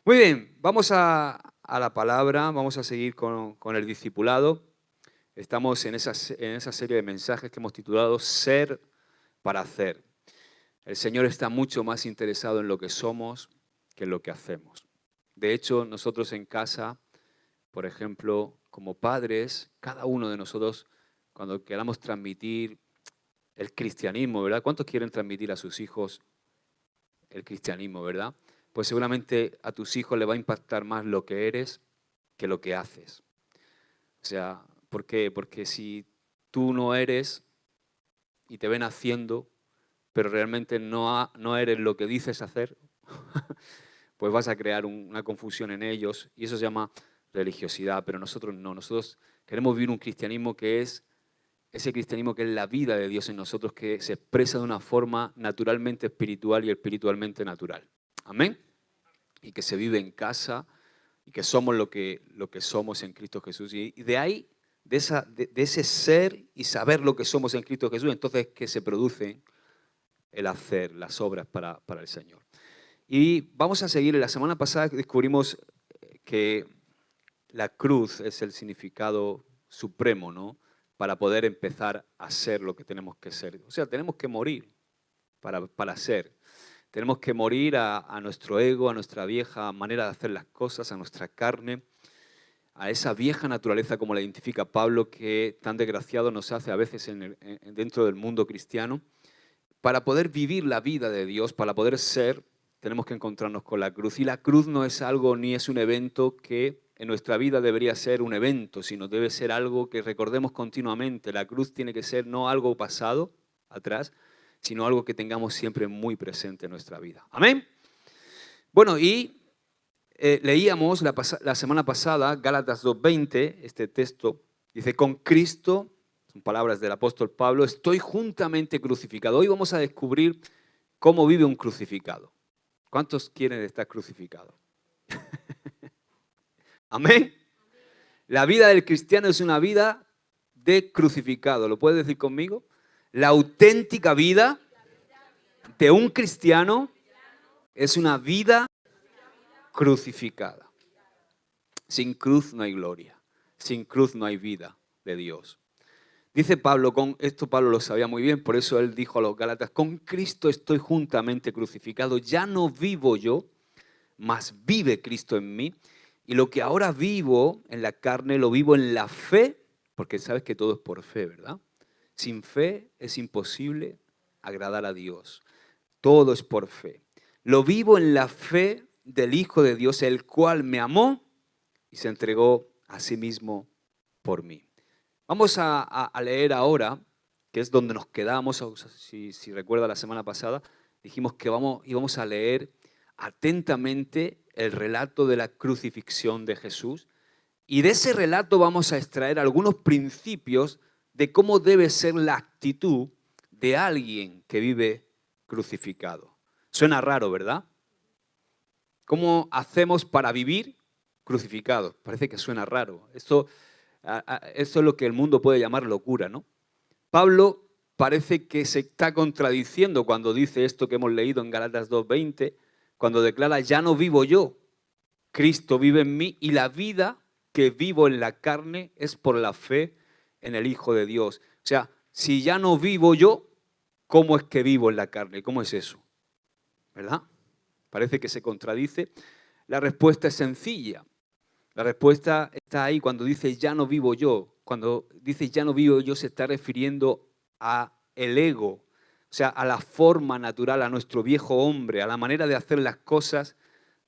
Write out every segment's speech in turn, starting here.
Muy bien, vamos a la palabra, vamos a seguir con el discipulado. Estamos en esa serie de mensajes que hemos titulado Ser para hacer. El Señor está mucho más interesado en lo que somos que en lo que hacemos. De hecho, nosotros en casa, por ejemplo, como padres, cada uno de nosotros, cuando queramos transmitir el cristianismo, ¿verdad? ¿Cuántos quieren transmitir a sus hijos el cristianismo, verdad? Pues seguramente a tus hijos les va a impactar más lo que eres que lo que haces. O sea, ¿por qué? Porque si tú no eres y te ven haciendo, pero realmente no eres lo que dices hacer, pues vas a crear una confusión en ellos y eso se llama religiosidad, pero nosotros no. Nosotros queremos vivir un cristianismo que es ese cristianismo que es la vida de Dios en nosotros, que se expresa de una forma naturalmente espiritual y espiritualmente natural. Amén. Y que se vive en casa y que somos lo que somos en Cristo Jesús. Y de ahí, de ese ser y saber lo que somos en Cristo Jesús, entonces que se produce el hacer, las obras para el Señor. Y vamos a seguir. La semana pasada descubrimos que la cruz es el significado supremo, ¿no? Para poder empezar a ser lo que tenemos que ser. O sea, tenemos que morir para ser. Tenemos que morir a nuestro ego, a nuestra vieja manera de hacer las cosas, a nuestra carne, a esa vieja naturaleza, como la identifica Pablo, que tan desgraciado nos hace a veces dentro del mundo cristiano. Para poder vivir la vida de Dios, para poder ser, tenemos que encontrarnos con la cruz. Y la cruz no es algo ni es un evento que en nuestra vida debería ser un evento, sino debe ser algo que recordemos continuamente. La cruz tiene que ser no algo pasado, atrás, sino algo que tengamos siempre muy presente en nuestra vida. Amén. Bueno, y leíamos la semana pasada, Gálatas 2:20, este texto, dice, con Cristo, son palabras del apóstol Pablo, estoy juntamente crucificado. Hoy vamos a descubrir cómo vive un crucificado. ¿Cuántos quieren estar crucificados? Amén. La vida del cristiano es una vida de crucificado. ¿Lo puedes decir conmigo? La auténtica vida de un cristiano es una vida crucificada. Sin cruz no hay gloria. Sin cruz no hay vida de Dios. Dice Pablo, esto Pablo lo sabía muy bien, por eso él dijo a los Gálatas, con Cristo estoy juntamente crucificado, ya no vivo yo, mas vive Cristo en mí. Y lo que ahora vivo en la carne, lo vivo en la fe, porque sabes que todo es por fe, ¿verdad? Sin fe es imposible agradar a Dios. Todo es por fe. Lo vivo en la fe del Hijo de Dios, el cual me amó y se entregó a sí mismo por mí. Vamos a leer ahora, que es donde nos quedamos, si recuerda la semana pasada, dijimos que íbamos a leer atentamente el relato de la crucifixión de Jesús y de ese relato vamos a extraer algunos principios de cómo debe ser la actitud de alguien que vive crucificado. Suena raro, ¿verdad? ¿Cómo hacemos para vivir crucificados? Parece que suena raro. Esto es lo que el mundo puede llamar locura, ¿no? Pablo parece que se está contradiciendo cuando dice esto que hemos leído en Gálatas 2:20, cuando declara, ya no vivo yo, Cristo vive en mí y la vida que vivo en la carne es por la fe en el Hijo de Dios. O sea, si ya no vivo yo, ¿cómo es que vivo en la carne? ¿Cómo es eso? ¿Verdad? Parece que se contradice. La respuesta es sencilla. La respuesta está ahí cuando dice ya no vivo yo. Cuando dice ya no vivo yo se está refiriendo a el ego, o sea, a la forma natural, a nuestro viejo hombre, a la manera de hacer las cosas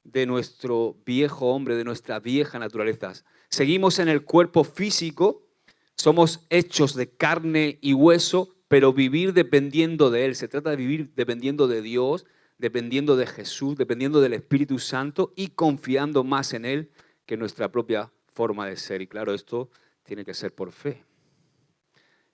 de nuestro viejo hombre, de nuestra vieja naturaleza. Seguimos en el cuerpo físico, somos hechos de carne y hueso, pero vivir dependiendo de Él. Se trata de vivir dependiendo de Dios, dependiendo de Jesús, dependiendo del Espíritu Santo y confiando más en Él que nuestra propia forma de ser. Y claro, esto tiene que ser por fe.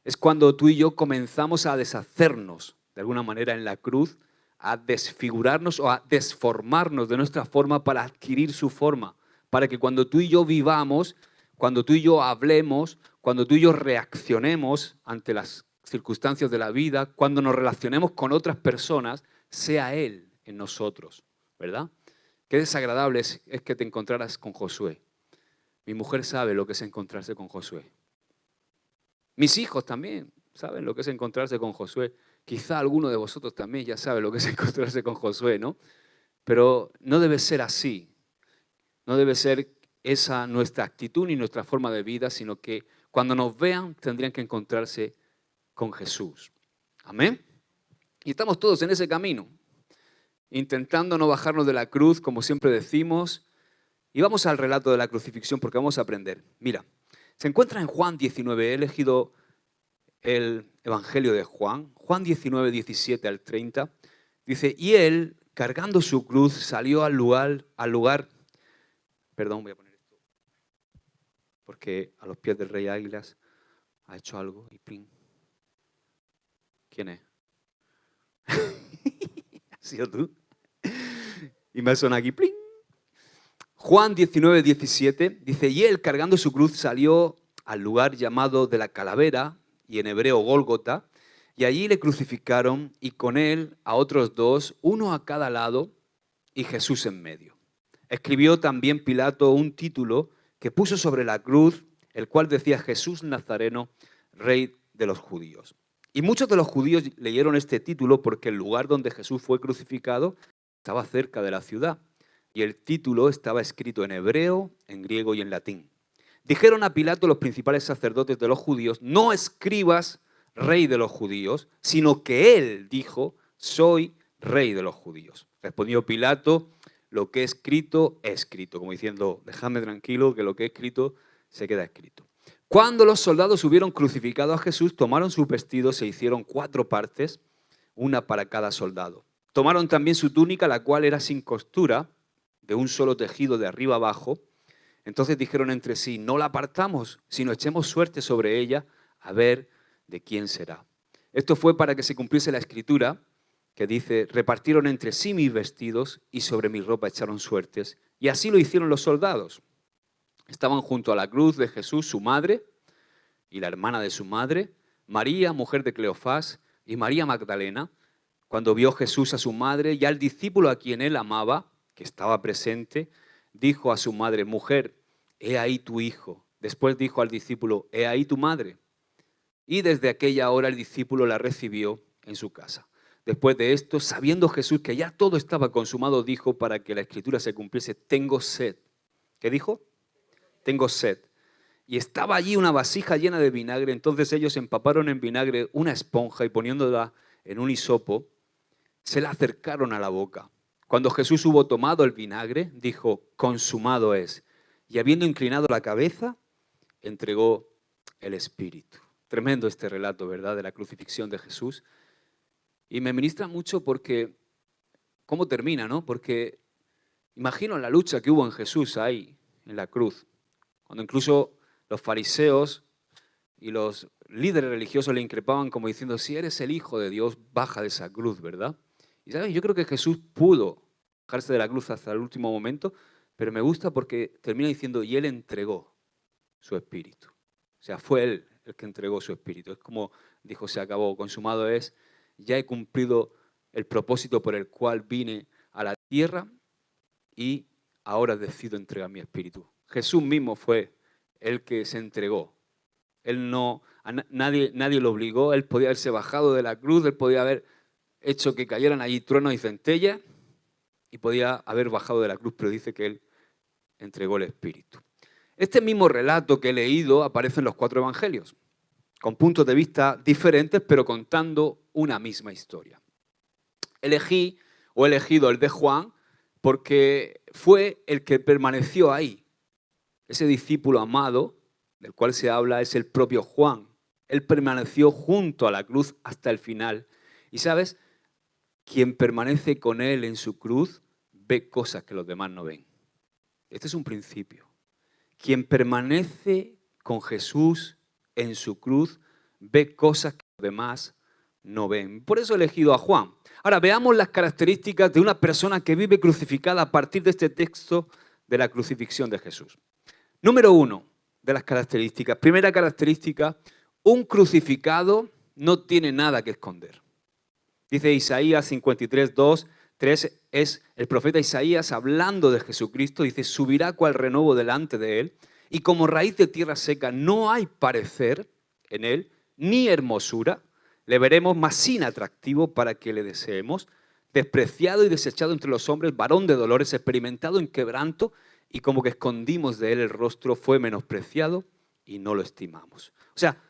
Es cuando tú y yo comenzamos a deshacernos, de alguna manera, en la cruz, a desfigurarnos o a desformarnos de nuestra forma para adquirir su forma. Para que cuando tú y yo vivamos, cuando tú y yo hablemos, cuando tú y yo reaccionemos ante las circunstancias de la vida, cuando nos relacionemos con otras personas, sea Él en nosotros, ¿verdad? qué desagradable es que te encontraras con Josué. Mi mujer sabe lo que es encontrarse con Josué. Mis hijos también saben lo que es encontrarse con Josué. Quizá alguno de vosotros también ya sabe lo que es encontrarse con Josué, ¿no? Pero no debe ser así. No debe ser esa nuestra actitud ni nuestra forma de vida, sino que cuando nos vean tendrían que encontrarse con Jesús. Amén. Y estamos todos en ese camino, intentando no bajarnos de la cruz, como siempre decimos. Y vamos al relato de la crucifixión porque vamos a aprender. Mira, se encuentra en Juan 19. He elegido el Evangelio de Juan. Juan 19, 17 al 30. Dice, y él, cargando su cruz, salió al lugar. Perdón, voy a poner esto. Porque a los pies del rey Águilas ha hecho algo y ¡pling! ¿Quién es? ¿Has sido tú? Y me suena aquí ¡pling! Juan 19, 17 dice, y él cargando su cruz salió al lugar llamado de la calavera, y en hebreo Gólgota, y allí le crucificaron y con él a otros dos, uno a cada lado y Jesús en medio. Escribió también Pilato un título que puso sobre la cruz, el cual decía Jesús Nazareno, Rey de los judíos. Y muchos de los judíos leyeron este título porque el lugar donde Jesús fue crucificado estaba cerca de la ciudad. Y el título estaba escrito en hebreo, en griego y en latín. Dijeron a Pilato los principales sacerdotes de los judíos, no escribas rey de los judíos, sino que él dijo, soy rey de los judíos. Respondió Pilato, lo que he escrito, como diciendo, dejadme tranquilo que lo que he escrito se queda escrito. Cuando los soldados hubieron crucificado a Jesús, tomaron sus vestidos, se hicieron 4 partes, una para cada soldado. Tomaron también su túnica, la cual era sin costura, de un solo tejido de arriba abajo. Entonces dijeron entre sí, no la apartamos, sino echemos suerte sobre ella a ver de quién será. Esto fue para que se cumpliese la escritura que dice, repartieron entre sí mis vestidos y sobre mi ropa echaron suertes. Y así lo hicieron los soldados. Estaban junto a la cruz de Jesús su madre y la hermana de su madre, María, mujer de Cleofás, y María Magdalena. Cuando vio Jesús a su madre y al discípulo a quien él amaba, que estaba presente, dijo a su madre, mujer, he ahí tu hijo. Después dijo al discípulo, he ahí tu madre. Y desde aquella hora el discípulo la recibió en su casa. Después de esto, sabiendo Jesús que ya todo estaba consumado, dijo para que la escritura se cumpliese, tengo sed. ¿Qué dijo? Tengo sed. Y estaba allí una vasija llena de vinagre, entonces ellos empaparon en vinagre una esponja y poniéndola en un hisopo, se la acercaron a la boca. Cuando Jesús hubo tomado el vinagre, dijo, consumado es. Y habiendo inclinado la cabeza, entregó el espíritu. Tremendo este relato, ¿verdad?, de la crucifixión de Jesús. Y me ministra mucho porque, ¿cómo termina, no? Porque imagino la lucha que hubo en Jesús ahí, en la cruz. Cuando incluso los fariseos y los líderes religiosos le increpaban como diciendo, si eres el Hijo de Dios, baja de esa cruz, ¿verdad? Y ¿sabes? Yo creo que Jesús pudo bajarse de la cruz hasta el último momento, pero me gusta porque termina diciendo, y Él entregó su espíritu. O sea, fue Él el que entregó su espíritu. Es como dijo, se acabó, consumado es, ya he cumplido el propósito por el cual vine a la tierra y ahora decido entregar mi espíritu. Jesús mismo fue el que se entregó. Él no, nadie lo obligó, Él podía haberse bajado de la cruz, Él podía haber hecho que cayeran allí truenos y centellas y podía haber bajado de la cruz, pero dice que Él entregó el Espíritu. Este mismo relato que he leído aparece en los 4 evangelios, con puntos de vista diferentes, pero contando una misma historia. He elegido el de Juan porque fue el que permaneció ahí. Ese discípulo amado del cual se habla es el propio Juan. Él permaneció junto a la cruz hasta el final. Y ¿sabes? Quien permanece con Él en su cruz ve cosas que los demás no ven. Este es un principio. Quien permanece con Jesús en su cruz ve cosas que los demás no ven. Por eso he elegido a Juan. Ahora veamos las características de una persona que vive crucificada a partir de este texto de la crucifixión de Jesús. Número 1 de las características. Primera característica, un crucificado no tiene nada que esconder. Dice Isaías 53:2, 3 es el profeta Isaías hablando de Jesucristo. Dice, subirá cual renovo delante de él, y como raíz de tierra seca no hay parecer en él, ni hermosura. Le veremos más sin atractivo para que le deseemos. Despreciado y desechado entre los hombres, varón de dolores, experimentado en quebranto, y como que escondimos de él el rostro, fue menospreciado y no lo estimamos. O sea,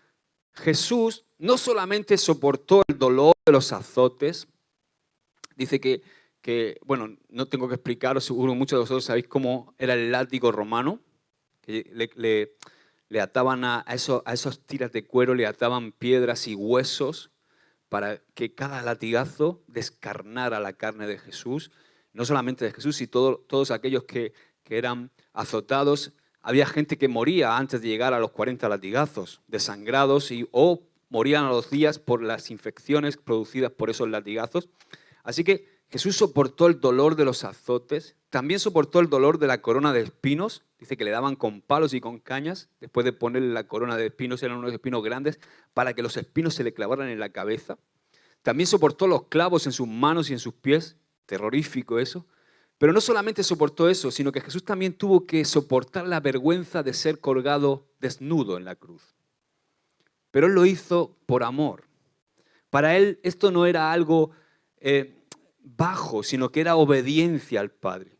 Jesús no solamente soportó el dolor de los azotes. Dice bueno, no tengo que explicaros, seguro muchos de vosotros sabéis cómo era el látigo romano, que le ataban a esos tiras de cuero, le ataban piedras y huesos para que cada latigazo descarnara la carne de Jesús, no solamente de Jesús, sino todos aquellos que eran azotados. Había gente que moría antes de llegar a los 40 latigazos, desangrados, o morían a los días por las infecciones producidas por esos latigazos. Así que Jesús soportó el dolor de los azotes, también soportó el dolor de la corona de espinos. Dice que le daban con palos y con cañas, después de ponerle la corona de espinos, eran unos espinos grandes, para que los espinos se le clavaran en la cabeza. También soportó los clavos en sus manos y en sus pies, terrorífico eso. Pero no solamente soportó eso, sino que Jesús también tuvo que soportar la vergüenza de ser colgado desnudo en la cruz. Pero Él lo hizo por amor. Para Él esto no era algo bajo, sino que era obediencia al Padre.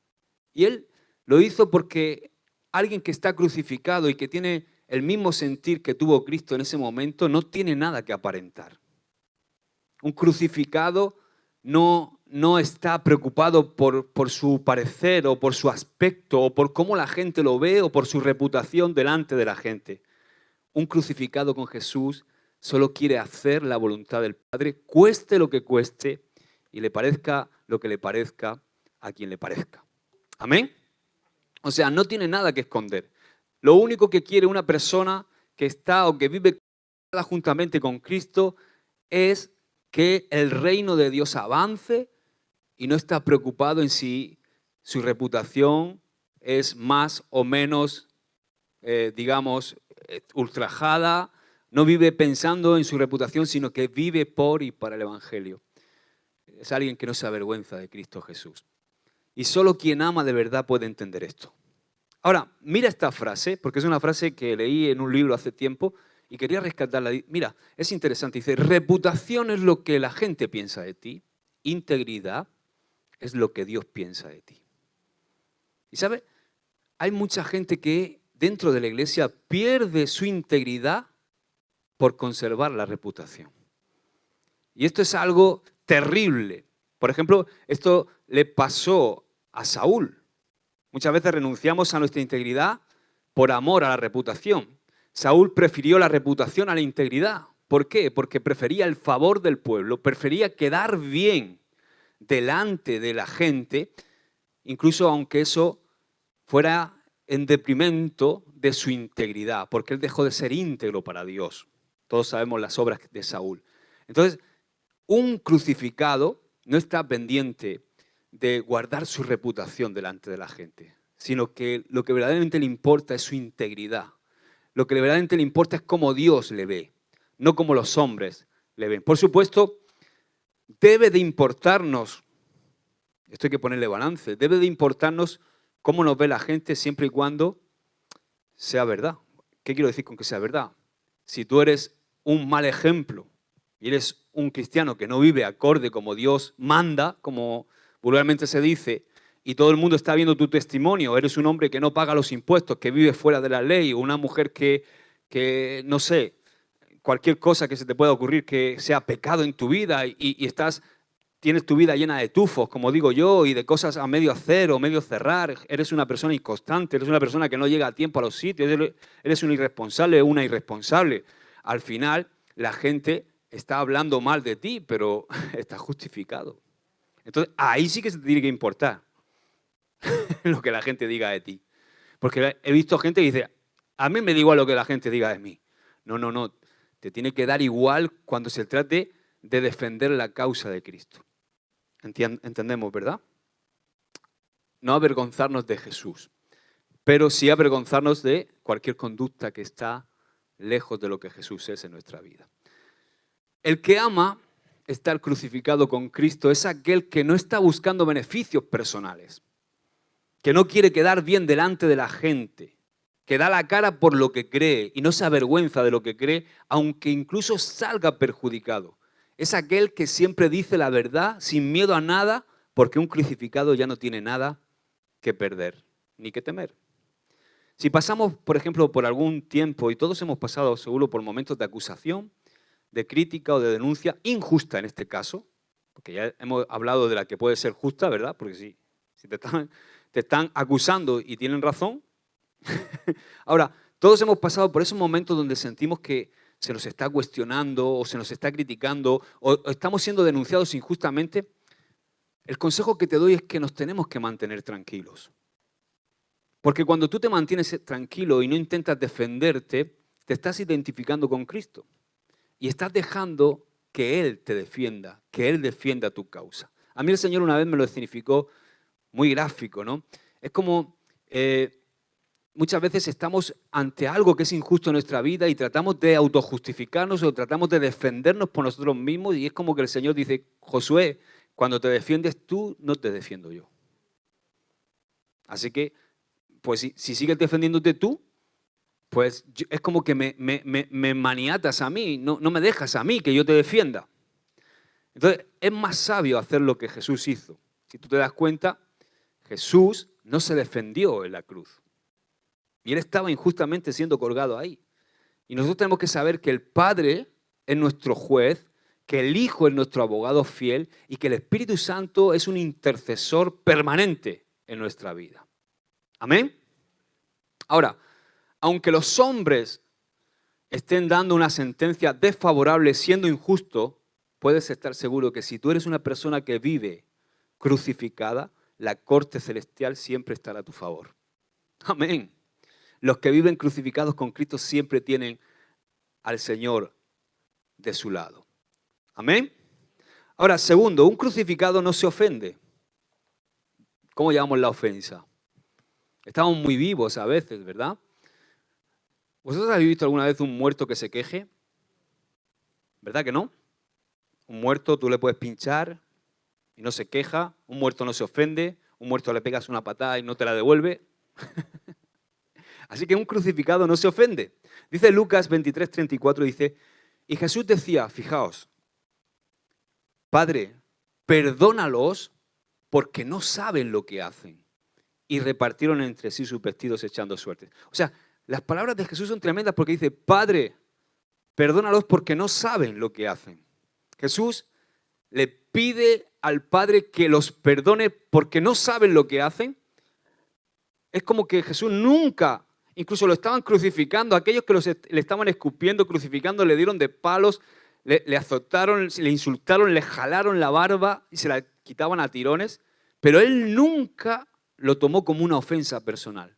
Y Él lo hizo porque alguien que está crucificado y que tiene el mismo sentir que tuvo Cristo en ese momento, no tiene nada que aparentar. Un crucificado no está preocupado por su parecer o por su aspecto o por cómo la gente lo ve o por su reputación delante de la gente. Un crucificado con Jesús solo quiere hacer la voluntad del Padre, cueste lo que cueste y le parezca lo que le parezca a quien le parezca. ¿Amén? O sea, no tiene nada que esconder. Lo único que quiere una persona que está o que vive juntamente con Cristo es que el reino de Dios avance y no está preocupado en si su reputación es más o menos, ultrajada. No vive pensando en su reputación, sino que vive por y para el Evangelio. Es alguien que no se avergüenza de Cristo Jesús. Y solo quien ama de verdad puede entender esto. Ahora, mira esta frase, porque es una frase que leí en un libro hace tiempo y quería rescatarla. Mira, es interesante. Dice, reputación es lo que la gente piensa de ti. Integridad es lo que Dios piensa de ti. Y ¿sabe? Hay mucha gente que dentro de la iglesia pierde su integridad por conservar la reputación. Y esto es algo terrible. Por ejemplo, esto le pasó a Saúl. Muchas veces renunciamos a nuestra integridad por amor a la reputación. Saúl prefirió la reputación a la integridad. ¿Por qué? Porque prefería el favor del pueblo, prefería quedar bien delante de la gente, incluso aunque eso fuera en detrimento de su integridad, porque él dejó de ser íntegro para Dios. Todos sabemos las obras de Saúl. Entonces, un crucificado no está pendiente de guardar su reputación delante de la gente, sino que lo que verdaderamente le importa es su integridad. Lo que verdaderamente le importa es cómo Dios le ve, no como los hombres le ven. Por supuesto, debe de importarnos, esto hay que ponerle balance, debe de importarnos cómo nos ve la gente siempre y cuando sea verdad. ¿Qué quiero decir con que sea verdad? Si tú eres un mal ejemplo y eres un cristiano que no vive acorde como Dios manda, como vulgarmente se dice, y todo el mundo está viendo tu testimonio, eres un hombre que no paga los impuestos, que vive fuera de la ley, o una mujer que no sé, cualquier cosa que se te pueda ocurrir que sea pecado en tu vida y tienes tu vida llena de tufos, como digo yo, y de cosas a medio hacer o medio cerrar, eres una persona inconstante, eres una persona que no llega a tiempo a los sitios, eres un irresponsable o una irresponsable. Al final, la gente está hablando mal de ti, pero está justificado. Entonces, ahí sí que se te tiene que importar lo que la gente diga de ti. Porque he visto gente que dice, a mí me da igual lo que la gente diga de mí. No. Te tiene que dar igual cuando se trate de defender la causa de Cristo. Entendemos, ¿verdad? No avergonzarnos de Jesús, pero sí avergonzarnos de cualquier conducta que está lejos de lo que Jesús es en nuestra vida. El que ama estar crucificado con Cristo es aquel que no está buscando beneficios personales, que no quiere quedar bien delante de la gente, que da la cara por lo que cree y no se avergüenza de lo que cree, aunque incluso salga perjudicado. Es aquel que siempre dice la verdad sin miedo a nada, porque un crucificado ya no tiene nada que perder ni que temer. Si pasamos, por ejemplo, por algún tiempo, y todos hemos pasado seguro por momentos de acusación, de crítica o de denuncia, injusta en este caso, porque ya hemos hablado de la que puede ser justa, ¿verdad? Porque si te están acusando y tienen razón. Ahora, todos hemos pasado por esos momentos donde sentimos que se nos está cuestionando o se nos está criticando o estamos siendo denunciados injustamente. El consejo que te doy es que nos tenemos que mantener tranquilos. Porque cuando tú te mantienes tranquilo y no intentas defenderte, te estás identificando con Cristo. Y estás dejando que Él te defienda, que Él defienda tu causa. A mí el Señor una vez me lo significó muy gráfico, ¿no? Es como muchas veces estamos ante algo que es injusto en nuestra vida y tratamos de autojustificarnos o tratamos de defendernos por nosotros mismos y es como que el Señor dice, Josué, cuando te defiendes tú, no te defiendo yo. Así que, pues si sigues defendiéndote tú, pues es como que me maniatas a mí, no me dejas a mí que yo te defienda. Entonces, es más sabio hacer lo que Jesús hizo. Si tú te das cuenta, Jesús no se defendió en la cruz. Y Él estaba injustamente siendo colgado ahí. Y nosotros tenemos que saber que el Padre es nuestro juez, que el Hijo es nuestro abogado fiel y que el Espíritu Santo es un intercesor permanente en nuestra vida. ¿Amén? Ahora, aunque los hombres estén dando una sentencia desfavorable siendo injusto, puedes estar seguro que si tú eres una persona que vive crucificada, la corte celestial siempre estará a tu favor. Amén. Los que viven crucificados con Cristo siempre tienen al Señor de su lado. Amén. Ahora, segundo, un crucificado no se ofende. ¿Cómo llamamos la ofensa? Estamos muy vivos a veces, ¿verdad? ¿Vosotros habéis visto alguna vez un muerto que se queje? ¿Verdad que no? Un muerto tú le puedes pinchar y no se queja, un muerto no se ofende, un muerto le pegas una patada y no te la devuelve. Así que un crucificado no se ofende. Dice Lucas 23:34, dice, y Jesús decía, fijaos, Padre, perdónalos porque no saben lo que hacen. Y repartieron entre sí sus vestidos echando suertes. O sea, las palabras de Jesús son tremendas porque dice, Padre, perdónalos porque no saben lo que hacen. Jesús le pide al Padre que los perdone porque no saben lo que hacen. Es como que Jesús nunca, incluso lo estaban crucificando, aquellos que le estaban escupiendo, crucificando, le dieron de palos, le azotaron, le insultaron, le jalaron la barba y se la quitaban a tirones, pero él nunca lo tomó como una ofensa personal.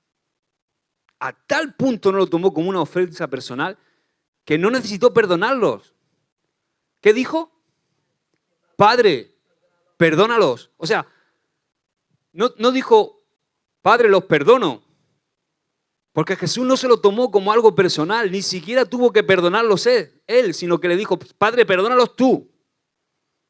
A tal punto no lo tomó como una ofensa personal que no necesitó perdonarlos. ¿Qué dijo? Padre, perdónalos. O sea, no dijo, Padre, los perdono. Porque Jesús no se lo tomó como algo personal, ni siquiera tuvo que perdonarlos él, sino que le dijo, Padre, perdónalos tú.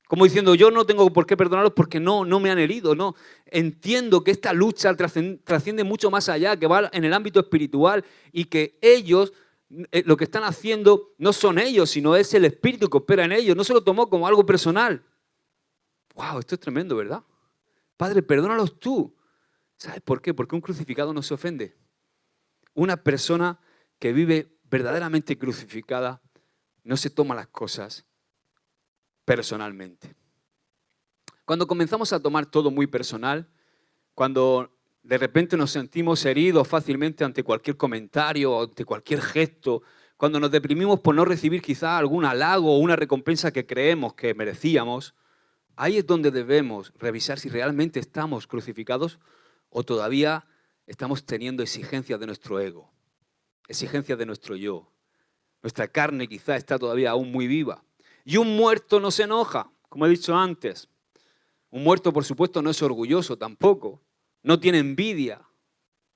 Como diciendo, yo no tengo por qué perdonarlos porque no me han herido. No. Entiendo que esta lucha trasciende mucho más allá, que va en el ámbito espiritual y que ellos, lo que están haciendo no son ellos, sino es el Espíritu que opera en ellos. No se lo tomó como algo personal. ¡Wow! Esto es tremendo, ¿verdad? Padre, perdónalos tú. ¿Sabes por qué? Porque un crucificado no se ofende. Una persona que vive verdaderamente crucificada no se toma las cosas personalmente. Cuando comenzamos a tomar todo muy personal, cuando de repente nos sentimos heridos fácilmente ante cualquier comentario o ante cualquier gesto, cuando nos deprimimos por no recibir quizá algún halago o una recompensa que creemos que merecíamos, ahí es donde debemos revisar si realmente estamos crucificados o todavía estamos teniendo exigencias de nuestro ego, exigencias de nuestro yo. Nuestra carne quizá está todavía aún muy viva. Y un muerto no se enoja, como he dicho antes. Un muerto, por supuesto, no es orgulloso tampoco. No tiene envidia.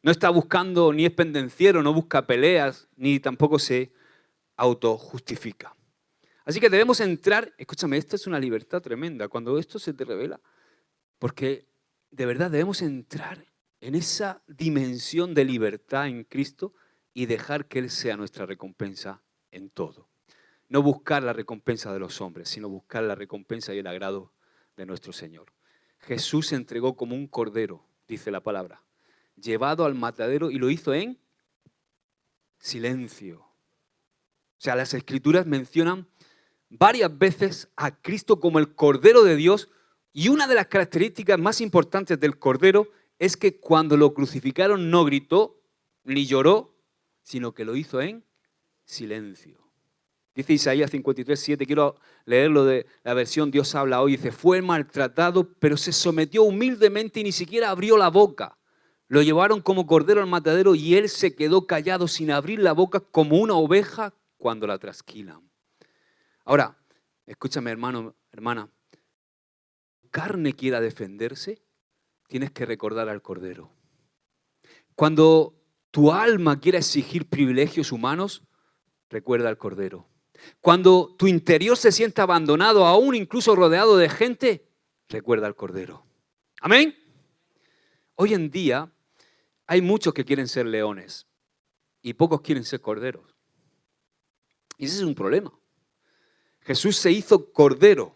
No está buscando, ni es pendenciero, no busca peleas, ni tampoco se autojustifica. Así que debemos entrar, escúchame, esta es una libertad tremenda cuando esto se te revela, porque de verdad debemos entrar en esa dimensión de libertad en Cristo y dejar que Él sea nuestra recompensa en todo. No buscar la recompensa de los hombres, sino buscar la recompensa y el agrado de nuestro Señor. Jesús se entregó como un cordero, dice la palabra, llevado al matadero, y lo hizo en silencio. O sea, las Escrituras mencionan varias veces a Cristo como el Cordero de Dios, y una de las características más importantes del Cordero es que cuando lo crucificaron no gritó ni lloró, sino que lo hizo en silencio. Dice Isaías 53:7, quiero leerlo de la versión Dios habla hoy, dice, fue maltratado, pero se sometió humildemente y ni siquiera abrió la boca. Lo llevaron como cordero al matadero y él se quedó callado sin abrir la boca como una oveja cuando la trasquilan. Ahora, escúchame hermano, hermana, carne quiera defenderse, tienes que recordar al cordero. Cuando tu alma quiera exigir privilegios humanos, recuerda al cordero. Cuando tu interior se sienta abandonado, aún incluso rodeado de gente, recuerda al cordero. ¿Amén? Hoy en día hay muchos que quieren ser leones y pocos quieren ser corderos. Y ese es un problema. Jesús se hizo cordero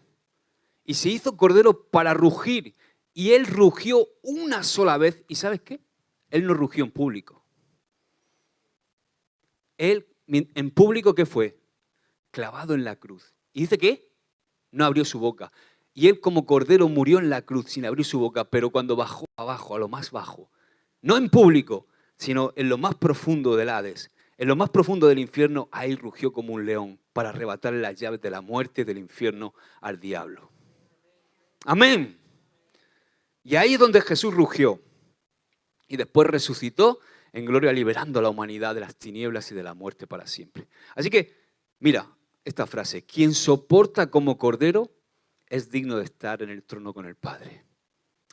y se hizo cordero para rugir. Y Él rugió una sola vez. ¿Y sabes qué? Él no rugió en público. Él, en público, ¿qué fue? Clavado en la cruz. ¿Y dice qué? No abrió su boca. Y Él como cordero murió en la cruz sin abrir su boca, pero cuando bajó abajo, a lo más bajo, no en público, sino en lo más profundo del Hades, en lo más profundo del infierno, ahí rugió como un león para arrebatarle las llaves de la muerte y del infierno al diablo. Amén. Y ahí es donde Jesús rugió. Y después resucitó en gloria, liberando a la humanidad de las tinieblas y de la muerte para siempre. Así que, mira esta frase, quien soporta como cordero es digno de estar en el trono con el Padre.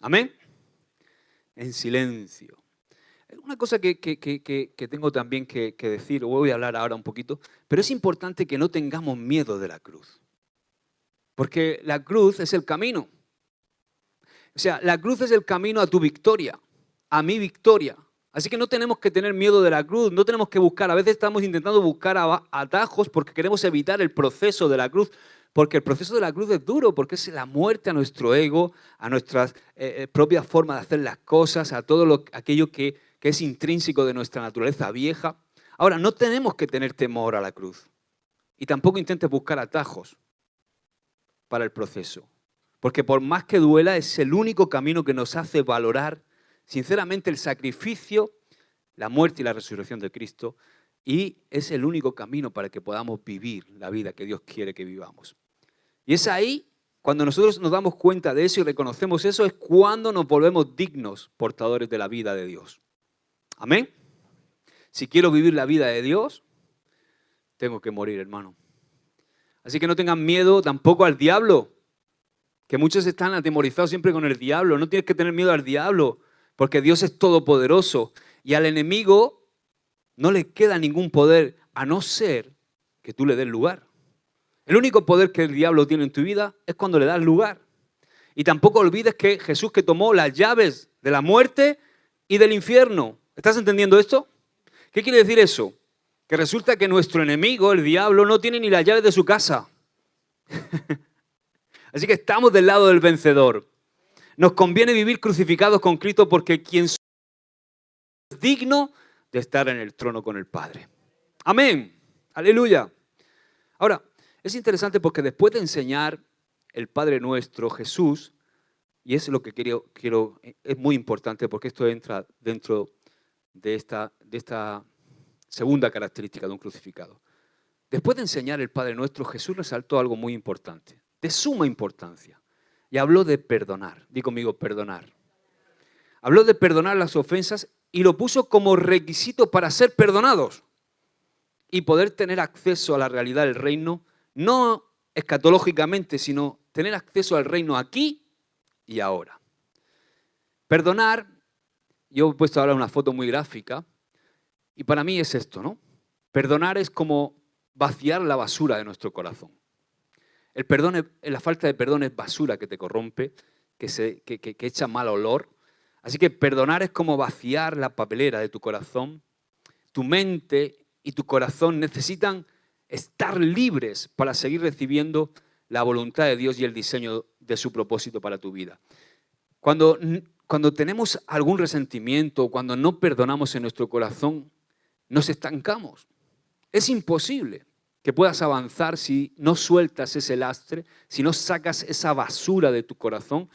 Amén. En silencio. Una cosa que tengo también que decir, voy a hablar ahora un poquito, pero es importante que no tengamos miedo de la cruz. Porque la cruz es el camino. O sea, la cruz es el camino a tu victoria, a mi victoria. Así que no tenemos que tener miedo de la cruz, no tenemos que buscar. A veces estamos intentando buscar atajos porque queremos evitar el proceso de la cruz. Porque el proceso de la cruz es duro, porque es la muerte a nuestro ego, a nuestras propias formas de hacer las cosas, a todo aquello que es intrínseco de nuestra naturaleza vieja. Ahora, no tenemos que tener temor a la cruz. Y tampoco intentes buscar atajos para el proceso. Porque por más que duela, es el único camino que nos hace valorar sinceramente el sacrificio, la muerte y la resurrección de Cristo. Y es el único camino para que podamos vivir la vida que Dios quiere que vivamos. Y es ahí, cuando nosotros nos damos cuenta de eso y reconocemos eso, es cuando nos volvemos dignos portadores de la vida de Dios. Amén. Si quiero vivir la vida de Dios, tengo que morir, hermano. Así que no tengan miedo tampoco al diablo, que muchos están atemorizados siempre con el diablo. No tienes que tener miedo al diablo, porque Dios es todopoderoso. Y al enemigo no le queda ningún poder, a no ser que tú le des lugar. El único poder que el diablo tiene en tu vida es cuando le das lugar. Y tampoco olvides que Jesús que tomó las llaves de la muerte y del infierno. ¿Estás entendiendo esto? ¿Qué quiere decir eso? Que resulta que nuestro enemigo, el diablo, no tiene ni las llaves de su casa. Así que estamos del lado del vencedor. Nos conviene vivir crucificados con Cristo porque quien es digno de estar en el trono con el Padre. Amén. Aleluya. Ahora, es interesante porque después de enseñar el Padre Nuestro, Jesús, y eso es lo que quiero, es muy importante porque esto entra dentro de esta segunda característica de un crucificado. Después de enseñar el Padre Nuestro, Jesús resaltó algo muy importante, de suma importancia, y habló de perdonar. Di conmigo, perdonar. Habló de perdonar las ofensas y lo puso como requisito para ser perdonados y poder tener acceso a la realidad del reino, no escatológicamente, sino tener acceso al reino aquí y ahora. Perdonar, yo he puesto ahora una foto muy gráfica, y para mí es esto, ¿no? Perdonar es como vaciar la basura de nuestro corazón. La falta de perdón es basura que te corrompe, que echa mal olor. Así que perdonar es como vaciar la papelera de tu corazón. Tu mente y tu corazón necesitan estar libres para seguir recibiendo la voluntad de Dios y el diseño de su propósito para tu vida. Cuando tenemos algún resentimiento, cuando no perdonamos en nuestro corazón, nos estancamos. Es imposible que puedas avanzar si no sueltas ese lastre, si no sacas esa basura de tu corazón.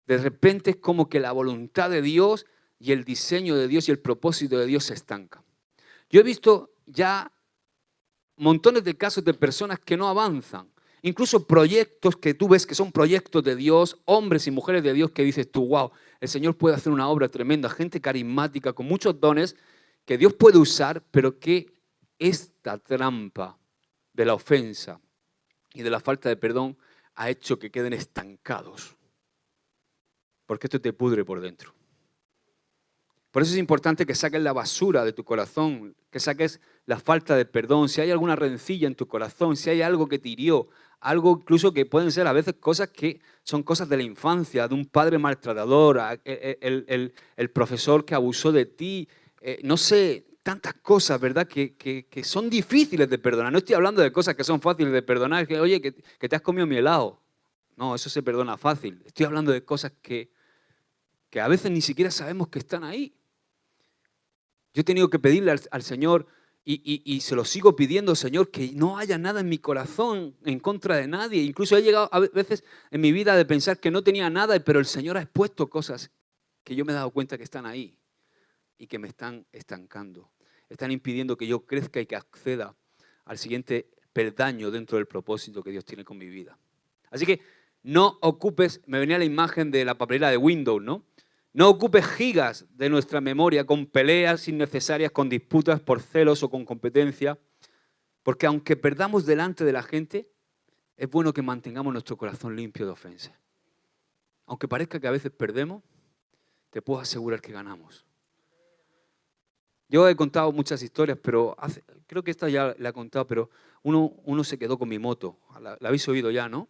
De repente es como que la voluntad de Dios y el diseño de Dios y el propósito de Dios se estancan. Yo he visto ya montones de casos de personas que no avanzan. Incluso proyectos que tú ves que son proyectos de Dios, hombres y mujeres de Dios que dices tú, wow, el Señor puede hacer una obra tremenda, gente carismática, con muchos dones que Dios puede usar, pero que esta trampa de la ofensa y de la falta de perdón ha hecho que queden estancados. Porque esto te pudre por dentro. Por eso es importante que saques la basura de tu corazón, que saques la falta de perdón. Si hay alguna rencilla en tu corazón, si hay algo que te hirió, algo incluso que pueden ser a veces cosas que son cosas de la infancia, de un padre maltratador, el profesor que abusó de ti, no sé, tantas cosas, ¿verdad? Que son difíciles de perdonar. No estoy hablando de cosas que son fáciles de perdonar, que oye, que te has comido mi helado. No, eso se perdona fácil. Estoy hablando de cosas que a veces ni siquiera sabemos que están ahí. Yo he tenido que pedirle al Señor y se lo sigo pidiendo, Señor, que no haya nada en mi corazón en contra de nadie. Incluso he llegado a veces en mi vida de pensar que no tenía nada, pero el Señor ha expuesto cosas que yo me he dado cuenta que están ahí y que me están estancando. Están impidiendo que yo crezca y que acceda al siguiente peldaño dentro del propósito que Dios tiene con mi vida. Así que no ocupes, me venía la imagen de la papelera de Windows, ¿no? No ocupes gigas de nuestra memoria con peleas innecesarias, con disputas por celos o con competencia, porque aunque perdamos delante de la gente, es bueno que mantengamos nuestro corazón limpio de ofensas. Aunque parezca que a veces perdemos, te puedo asegurar que ganamos. Yo he contado muchas historias, pero creo que esta ya la he contado, pero uno se quedó con mi moto. La habéis oído ya, ¿no?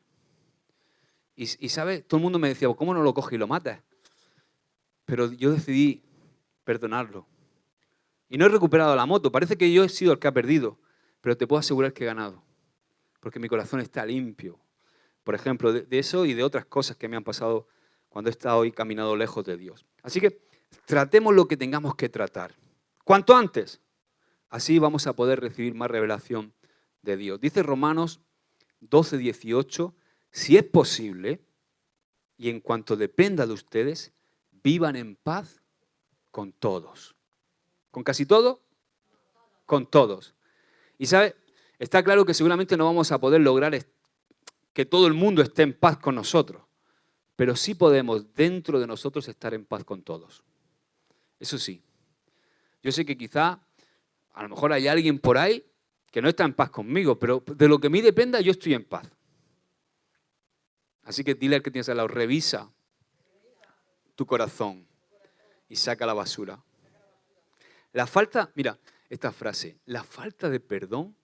Y ¿sabes? Todo el mundo me decía, ¿cómo no lo coges y lo matas? Pero yo decidí perdonarlo. Y no he recuperado la moto. Parece que yo he sido el que ha perdido, pero te puedo asegurar que he ganado. Porque mi corazón está limpio. Por ejemplo, de eso y de otras cosas que me han pasado cuando he estado y caminado lejos de Dios. Así que tratemos lo que tengamos que tratar. Cuanto antes. Así vamos a poder recibir más revelación de Dios. Dice Romanos 12:18, si es posible, y en cuanto dependa de ustedes, vivan en paz con todos. ¿Con casi todo? Con todos. Y ¿sabe? Está claro que seguramente no vamos a poder lograr que todo el mundo esté en paz con nosotros, pero sí podemos dentro de nosotros estar en paz con todos. Eso sí. Yo sé que quizá, a lo mejor hay alguien por ahí que no está en paz conmigo, pero de lo que a mí dependa yo estoy en paz. Así que dile al que tienes al lado, revisa tu corazón y saca la basura. La falta, mira, esta frase, la falta de perdón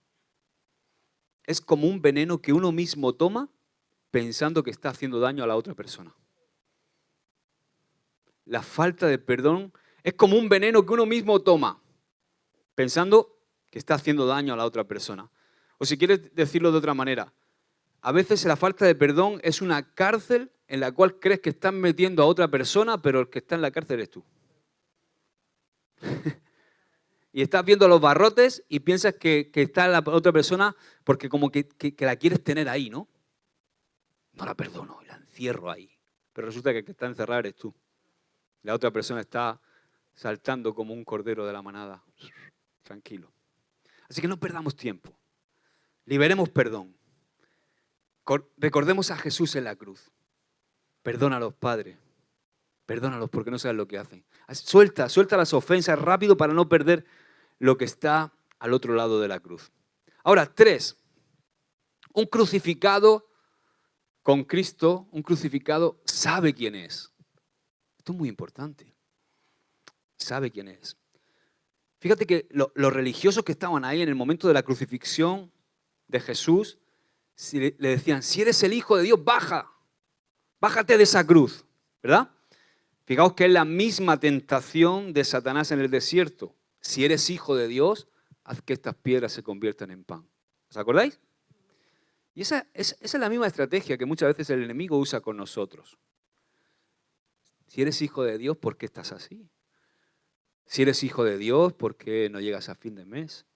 es como un veneno que uno mismo toma pensando que está haciendo daño a la otra persona. La falta de perdón es como un veneno que uno mismo toma pensando que está haciendo daño a la otra persona. O si quieres decirlo de otra manera, a veces la falta de perdón es una cárcel en la cual crees que estás metiendo a otra persona, pero el que está en la cárcel eres tú. Y estás viendo los barrotes y piensas que está la otra persona porque como que la quieres tener ahí, ¿no? No la perdono, la encierro ahí. Pero resulta que el que está encerrado eres tú. La otra persona está saltando como un cordero de la manada. Tranquilo. Así que no perdamos tiempo. Liberemos perdón. Recordemos a Jesús en la cruz. Perdónalos, Padre. Perdónalos porque no saben lo que hacen. Suelta las ofensas rápido para no perder lo que está al otro lado de la cruz. Ahora, 3. Un crucificado con Cristo, un crucificado sabe quién es. Esto es muy importante. Sabe quién es. Fíjate que los religiosos que estaban ahí en el momento de la crucifixión de Jesús si le decían, si eres el Hijo de Dios, bájate de esa cruz, ¿verdad? Fijaos que es la misma tentación de Satanás en el desierto. Si eres hijo de Dios, haz que estas piedras se conviertan en pan. ¿Os acordáis? Y esa es la misma estrategia que muchas veces el enemigo usa con nosotros. Si eres hijo de Dios, ¿por qué estás así? Si eres hijo de Dios, ¿por qué no llegas a fin de mes?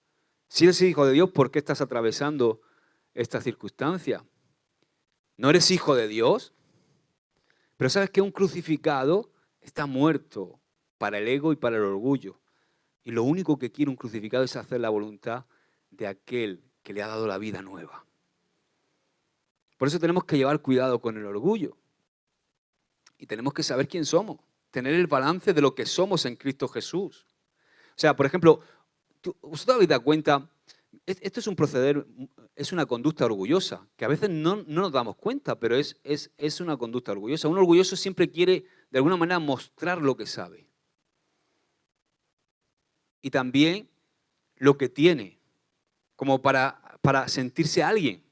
Si eres hijo de Dios, ¿por qué estás atravesando esta circunstancia? ¿No eres hijo de Dios? Pero sabes que un crucificado está muerto para el ego y para el orgullo. Y lo único que quiere un crucificado es hacer la voluntad de aquel que le ha dado la vida nueva. Por eso tenemos que llevar cuidado con el orgullo. Y tenemos que saber quién somos. Tener el balance de lo que somos en Cristo Jesús. O sea, por ejemplo, ¿vosotros habéis dado cuenta? Esto es un proceder, es una conducta orgullosa, que a veces no nos damos cuenta, pero es una conducta orgullosa. Un orgulloso siempre quiere, de alguna manera, mostrar lo que sabe. Y también lo que tiene, como para sentirse alguien.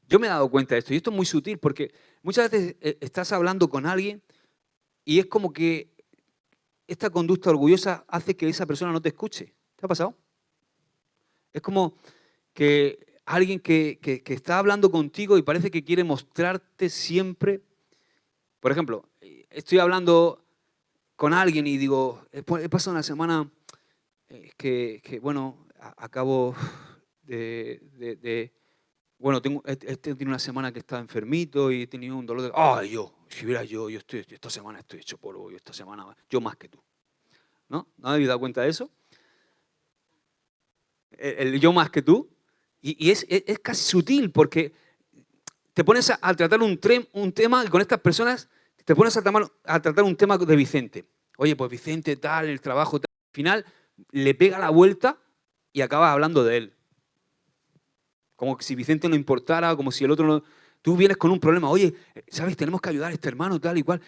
Yo me he dado cuenta de esto, y esto es muy sutil, porque muchas veces estás hablando con alguien y es como que esta conducta orgullosa hace que esa persona no te escuche. ¿Te ha pasado? Es como que alguien que está hablando contigo y parece que quiere mostrarte siempre. Por ejemplo, estoy hablando con alguien y digo, he pasado una semana bueno, acabo bueno, he tenido una semana que estaba enfermito y he tenido un dolor de... ¡Ay, si hubiera yo esta semana estoy hecho polvo, esta semana, yo más que tú! ¿No? ¿No habéis dado cuenta de eso? El yo más que tú. Y es casi sutil porque te pones a tratar un tema y con estas personas te pones a tratar un tema de Vicente. Oye, pues Vicente tal, el trabajo tal. Al final le pega la vuelta y acabas hablando de él. Como si Vicente no importara, como si el otro no... Tú vienes con un problema, oye, ¿sabes? Tenemos que ayudar a este hermano tal y cual.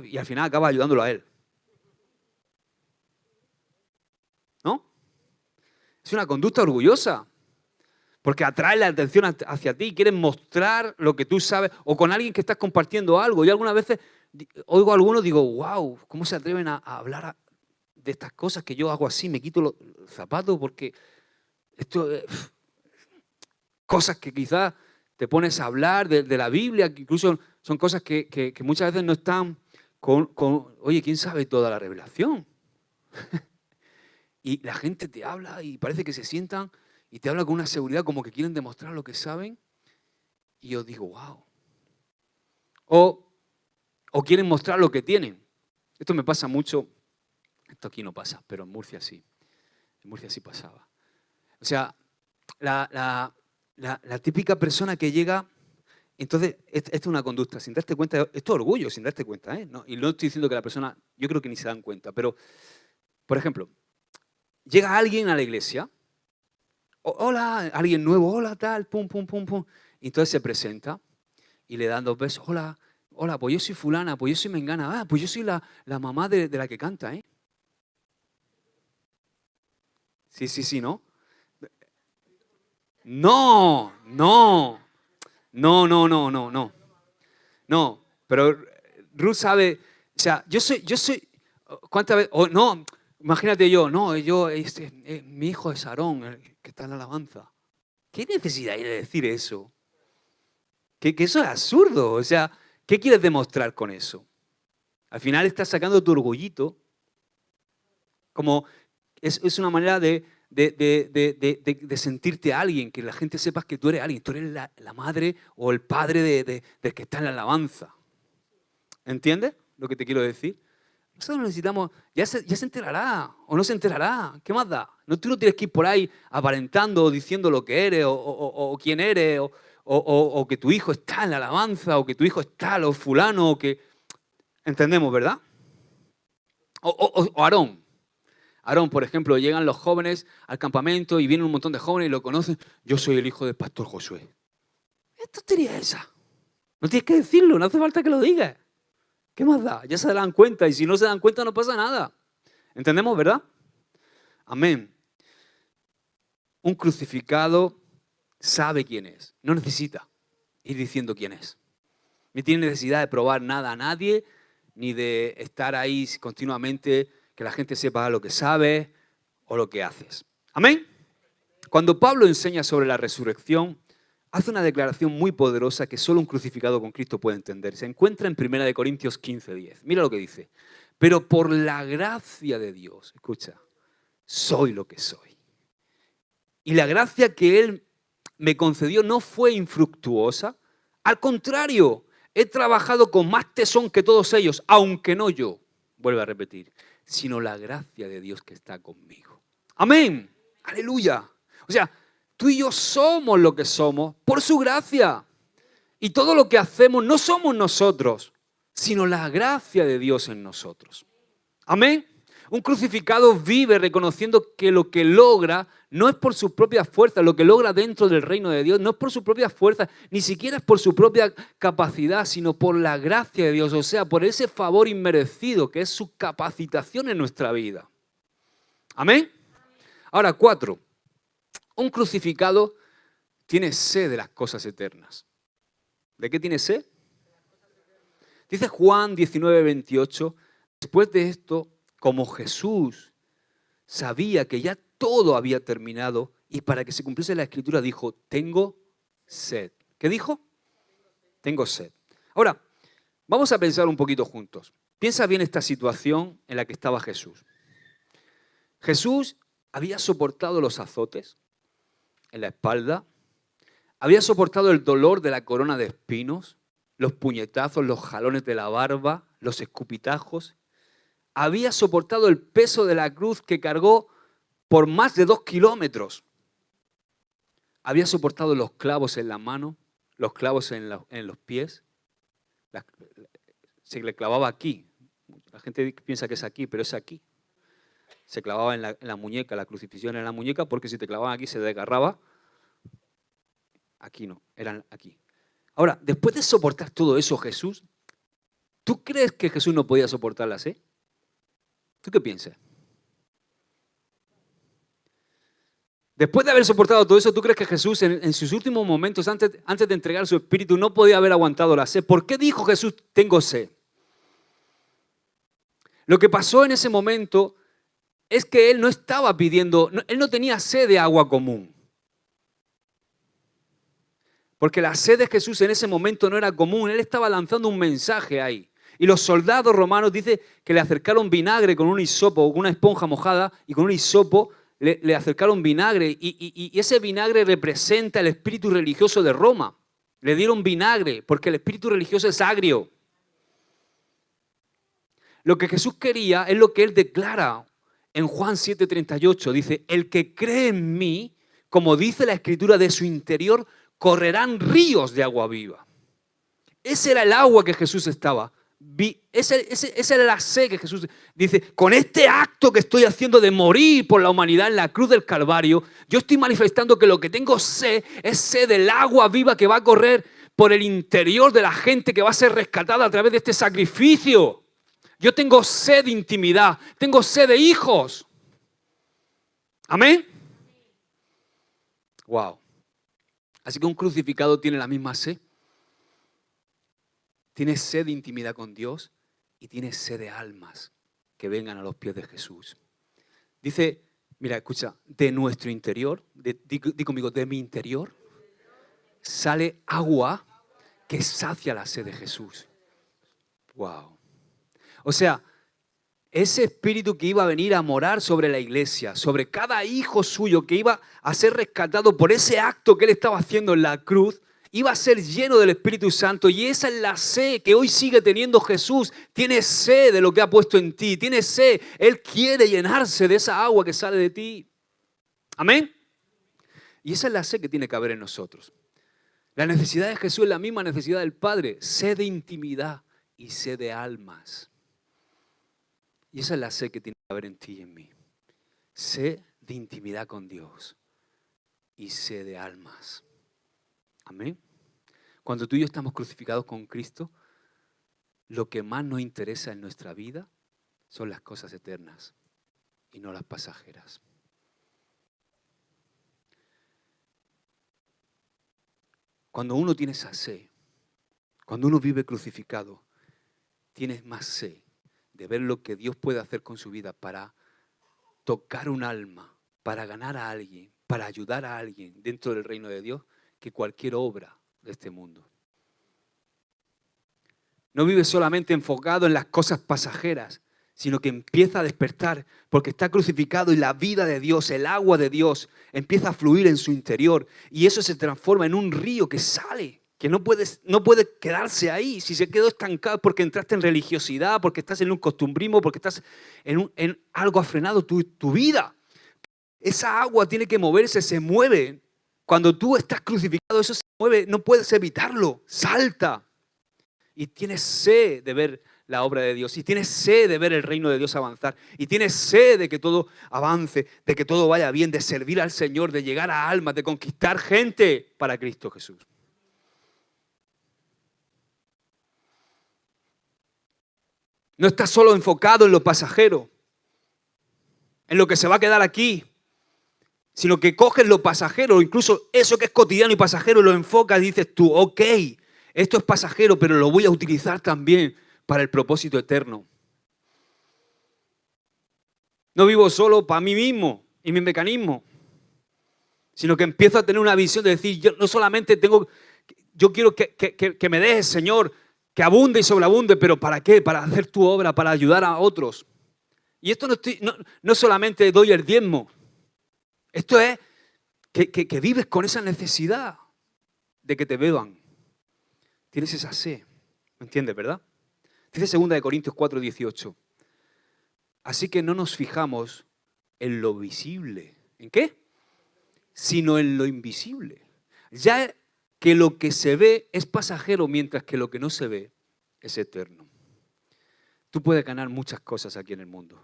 Y al final acabas ayudándolo a él. ¿No? Es una conducta orgullosa. Porque atrae la atención hacia ti, quieres mostrar lo que tú sabes, o con alguien que estás compartiendo algo. Yo algunas veces oigo a algunos y digo, wow, ¿cómo se atreven a hablar de estas cosas que yo hago así? Me quito los zapatos porque esto cosas que quizás te pones a hablar de la Biblia, que incluso son cosas que muchas veces no están oye, ¿quién sabe toda la revelación? Y la gente te habla y parece que se sientan y te hablan con una seguridad como que quieren demostrar lo que saben. Y yo digo, wow. O quieren mostrar lo que tienen. Esto me pasa mucho. Esto aquí no pasa, pero en Murcia sí. En Murcia sí pasaba. O sea, la típica persona que llega, entonces, esto es una conducta, sin darte cuenta, esto es orgullo, sin darte cuenta, ¿eh? No, y no estoy diciendo que la persona, yo creo que ni se dan cuenta, pero, por ejemplo, llega alguien a la iglesia, hola, alguien nuevo, hola, tal, pum, pum, pum, pum, y entonces se presenta y le dan 2 besos, hola, pues yo soy fulana, pues yo soy mengana, pues yo soy la mamá de la que canta, ¿eh? Sí, ¿no? No. No, pero Ruth sabe, o sea, yo soy, ¿cuántas veces? No, imagínate mi hijo es Aarón, el que está en la alabanza. ¿Qué necesidad hay de decir eso? Que eso es absurdo, o sea, ¿qué quieres demostrar con eso? Al final estás sacando tu orgullito, como es una manera de sentirte alguien, que la gente sepa que tú eres alguien, tú eres la madre o el padre del que está en la alabanza. ¿Entiendes lo que te quiero decir? Nosotros necesitamos, ya se enterará o no se enterará, ¿qué más da? Tú no tienes que ir por ahí aparentando o diciendo lo que eres o quién eres o que tu hijo está en la alabanza o que tu hijo está lo fulano o que... ¿Entendemos, verdad? O Aarón. Aarón, por ejemplo, llegan los jóvenes al campamento y vienen un montón de jóvenes y lo conocen. Yo soy el hijo del pastor Josué. ¿Qué tontería es esa? No tienes que decirlo, no hace falta que lo digas. ¿Qué más da? Ya se darán cuenta y si no se dan cuenta no pasa nada. ¿Entendemos, verdad? Amén. Un crucificado sabe quién es, no necesita. ir diciendo quién es. Ni tienes necesidad de probar nada a nadie, ni de estar ahí continuamente, que la gente sepa lo que sabes o lo que haces. ¿Amén? Cuando Pablo enseña sobre la resurrección, hace una declaración muy poderosa que solo un crucificado con Cristo puede entender. Se encuentra en 1 Corintios 15:10. Mira lo que dice. Pero por la gracia de Dios, escucha, soy lo que soy. Y la gracia que Él me concedió no fue infructuosa. Al contrario, he trabajado con más tesón que todos ellos, aunque no yo, vuelvo a repetir, sino la gracia de Dios que está conmigo. Amén. Aleluya. O sea, tú y yo somos lo que somos por su gracia. Y todo lo que hacemos no somos nosotros, sino la gracia de Dios en nosotros. Amén. Un crucificado vive reconociendo que lo que logra no es por sus propias fuerzas, lo que logra dentro del reino de Dios no es por sus propias fuerzas, ni siquiera es por su propia capacidad, sino por la gracia de Dios, o sea, por ese favor inmerecido que es su capacitación en nuestra vida. Amén. Ahora, 4. Un crucificado tiene sed de las cosas eternas. ¿De qué tiene sed? Dice Juan 19:28, después de esto, como Jesús sabía que ya todo había terminado y para que se cumpliese la Escritura dijo, tengo sed. ¿Qué dijo? Tengo sed. Ahora, vamos a pensar un poquito juntos. Piensa bien esta situación en la que estaba Jesús. Jesús había soportado los azotes en la espalda, había soportado el dolor de la corona de espinos, los puñetazos, los jalones de la barba, los escupitajos. Había soportado el peso de la cruz que cargó por más de 2 kilómetros. Había soportado los clavos en la mano, los clavos en los pies. Se le clavaba aquí. La gente piensa que es aquí, pero es aquí. Se clavaba en la muñeca, la crucifixión en la muñeca, porque si te clavaban aquí se desgarraba. Aquí no, eran aquí. Ahora, después de soportar todo eso, Jesús, ¿tú crees que Jesús no podía soportar la sed? ¿Tú qué piensas? Después de haber soportado todo eso, ¿tú crees que Jesús en sus últimos momentos, antes de entregar su espíritu, no podía haber aguantado la sed? ¿Por qué dijo Jesús, tengo sed? Lo que pasó en ese momento es que Él no estaba pidiendo, Él no tenía sed de agua común. Porque la sed de Jesús en ese momento no era común, Él estaba lanzando un mensaje ahí. Y los soldados romanos dicen que le acercaron vinagre con un hisopo, con una esponja mojada, y con un hisopo le acercaron vinagre. Y ese vinagre representa el espíritu religioso de Roma. Le dieron vinagre porque el espíritu religioso es agrio. Lo que Jesús quería es lo que Él declara en Juan 7:38. Dice, el que cree en mí, como dice la Escritura, de su interior correrán ríos de agua viva. Ese era el agua que Jesús estaba. Esa era la sed que Jesús dice, con este acto que estoy haciendo de morir por la humanidad en la cruz del Calvario, yo estoy manifestando que lo que tengo sed es sed del agua viva que va a correr por el interior de la gente que va a ser rescatada a través de este sacrificio. Yo tengo sed de intimidad, tengo sed de hijos. ¿Amén? Wow. Así que un crucificado tiene la misma sed. Tiene sed de intimidad con Dios y tiene sed de almas que vengan a los pies de Jesús. Dice, mira, escucha, de nuestro interior, di conmigo, de mi interior, sale agua que sacia la sed de Jesús. Wow. O sea, ese espíritu que iba a venir a morar sobre la iglesia, sobre cada hijo suyo que iba a ser rescatado por ese acto que él estaba haciendo en la cruz, iba a ser lleno del Espíritu Santo, y esa es la sed que hoy sigue teniendo Jesús. Tiene sed de lo que ha puesto en ti, tiene sed. Él quiere llenarse de esa agua que sale de ti. ¿Amén? Y esa es la sed que tiene que haber en nosotros. La necesidad de Jesús es la misma necesidad del Padre, sed de intimidad y sed de almas. Y esa es la sed que tiene que haber en ti y en mí. Sed de intimidad con Dios y sed de almas. Amén. Cuando tú y yo estamos crucificados con Cristo, lo que más nos interesa en nuestra vida son las cosas eternas y no las pasajeras. Cuando uno tiene esa sed, cuando uno vive crucificado, tienes más sed de ver lo que Dios puede hacer con su vida para tocar un alma, para ganar a alguien, para ayudar a alguien dentro del reino de Dios, que cualquier obra de este mundo. No vive solamente enfocado en las cosas pasajeras, sino que empieza a despertar porque está crucificado y la vida de Dios, el agua de Dios, empieza a fluir en su interior y eso se transforma en un río que sale, que no puede quedarse ahí. Si se quedó estancado es porque entraste en religiosidad, porque estás en un costumbrismo, porque estás en algo ha frenado tu vida. Esa agua tiene que moverse, se mueve. Cuando tú estás crucificado, eso se mueve, no puedes evitarlo, salta. Y tienes sed de ver la obra de Dios, y tienes sed de ver el reino de Dios avanzar, y tienes sed de que todo avance, de que todo vaya bien, de servir al Señor, de llegar a almas, de conquistar gente para Cristo Jesús. No estás solo enfocado en lo pasajero, en lo que se va a quedar aquí, sino que coges lo pasajero, incluso eso que es cotidiano y pasajero, lo enfocas y dices tú, ok, esto es pasajero, pero lo voy a utilizar también para el propósito eterno. No vivo solo para mí mismo y mi mecanismo, sino que empiezo a tener una visión de decir, yo no solamente yo quiero que me dejes, Señor, que abunde y sobreabunde, pero ¿para qué? Para hacer tu obra, para ayudar a otros. Y esto no solamente doy el diezmo, esto es que vives con esa necesidad de que te beban. Tienes esa sed, ¿me entiendes, verdad? Dice 2 Corintios 4:18. Así que no nos fijamos en lo visible. ¿En qué? Sino en lo invisible. Ya que lo que se ve es pasajero, mientras que lo que no se ve es eterno. Tú puedes ganar muchas cosas aquí en el mundo,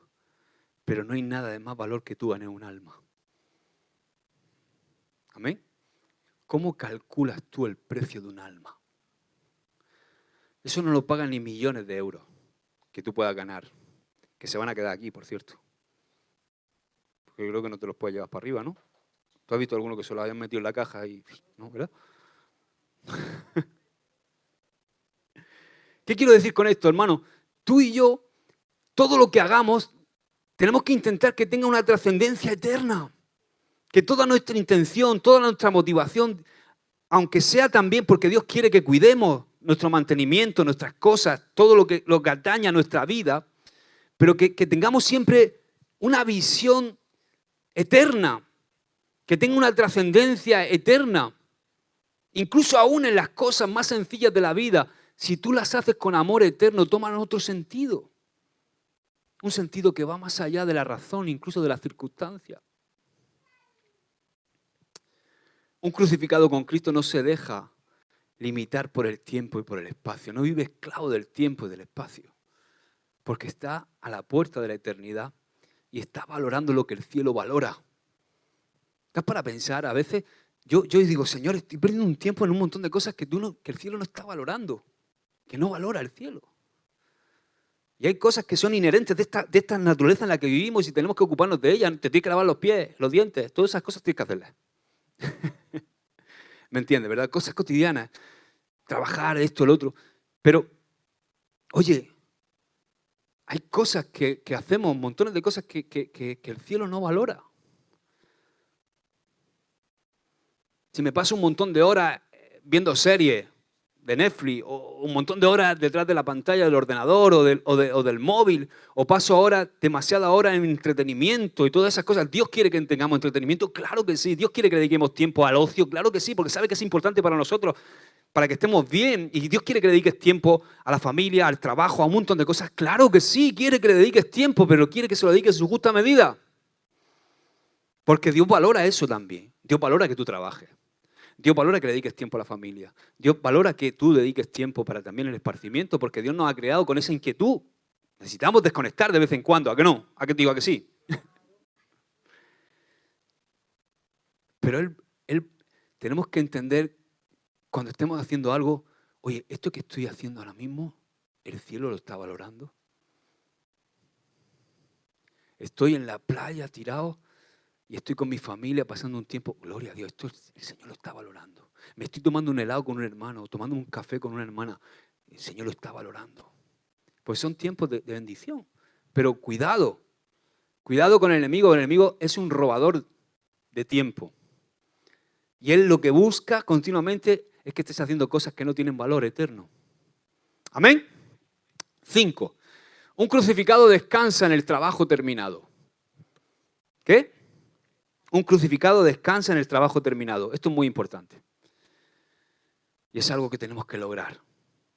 pero no hay nada de más valor que tú ganes un alma. ¿Amén? ¿Cómo calculas tú el precio de un alma? Eso no lo pagan ni millones de euros que tú puedas ganar, que se van a quedar aquí, por cierto. Porque yo creo que no te los puedes llevar para arriba, ¿no? ¿Tú has visto alguno que se lo hayan metido en la caja y no, verdad? ¿Qué quiero decir con esto, hermano? Tú y yo, todo lo que hagamos, tenemos que intentar que tenga una trascendencia eterna. Que toda nuestra intención, toda nuestra motivación, aunque sea también porque Dios quiere que cuidemos nuestro mantenimiento, nuestras cosas, todo lo que atañe a nuestra vida, pero que tengamos siempre una visión eterna, que tenga una trascendencia eterna. Incluso aún en las cosas más sencillas de la vida, si tú las haces con amor eterno, toman otro sentido. Un sentido que va más allá de la razón, incluso de las circunstancias. Un crucificado con Cristo no se deja limitar por el tiempo y por el espacio. No vive esclavo del tiempo y del espacio. Porque está a la puerta de la eternidad y está valorando lo que el cielo valora. ¿Estás para pensar? A veces yo digo, Señor, estoy perdiendo un tiempo en un montón de cosas que el cielo no está valorando. Que no valora el cielo. Y hay cosas que son inherentes de esta naturaleza en la que vivimos y tenemos que ocuparnos de ellas. Te tienes que lavar los pies, los dientes, todas esas cosas tienes que hacerlas. ¿Me entiendes, verdad? Cosas cotidianas. Trabajar, esto, el otro. Pero, oye, hay cosas que hacemos, montones de cosas que el cielo no valora. Si me paso un montón de horas viendo series de Netflix, o un montón de horas detrás de la pantalla del ordenador o del móvil, o paso horas, demasiadas horas en entretenimiento y todas esas cosas. ¿Dios quiere que tengamos entretenimiento? Claro que sí. ¿Dios quiere que dediquemos tiempo al ocio? Claro que sí, porque sabe que es importante para nosotros, para que estemos bien. Y Dios quiere que le dediques tiempo a la familia, al trabajo, a un montón de cosas. Claro que sí, quiere que le dediques tiempo, pero quiere que se lo dediques en su justa medida. Porque Dios valora eso también. Dios valora que tú trabajes. Dios valora que le dediques tiempo a la familia. Dios valora que tú dediques tiempo para también el esparcimiento, porque Dios nos ha creado con esa inquietud. Necesitamos desconectar de vez en cuando, ¿a qué no? ¿A qué te digo a que sí? Pero tenemos que entender, cuando estemos haciendo algo, oye, esto que estoy haciendo ahora mismo, ¿el cielo lo está valorando? Estoy en la playa tirado y estoy con mi familia pasando un tiempo, gloria a Dios, esto el Señor lo está valorando. Me estoy tomando un helado con un hermano, tomando un café con una hermana, el Señor lo está valorando. Pues son tiempos de bendición. Pero cuidado con el enemigo es un robador de tiempo. Y él lo que busca continuamente es que estés haciendo cosas que no tienen valor eterno. Amén. 5. Un crucificado descansa en el trabajo terminado. ¿Qué? Un crucificado descansa en el trabajo terminado. Esto es muy importante. Y es algo que tenemos que lograr.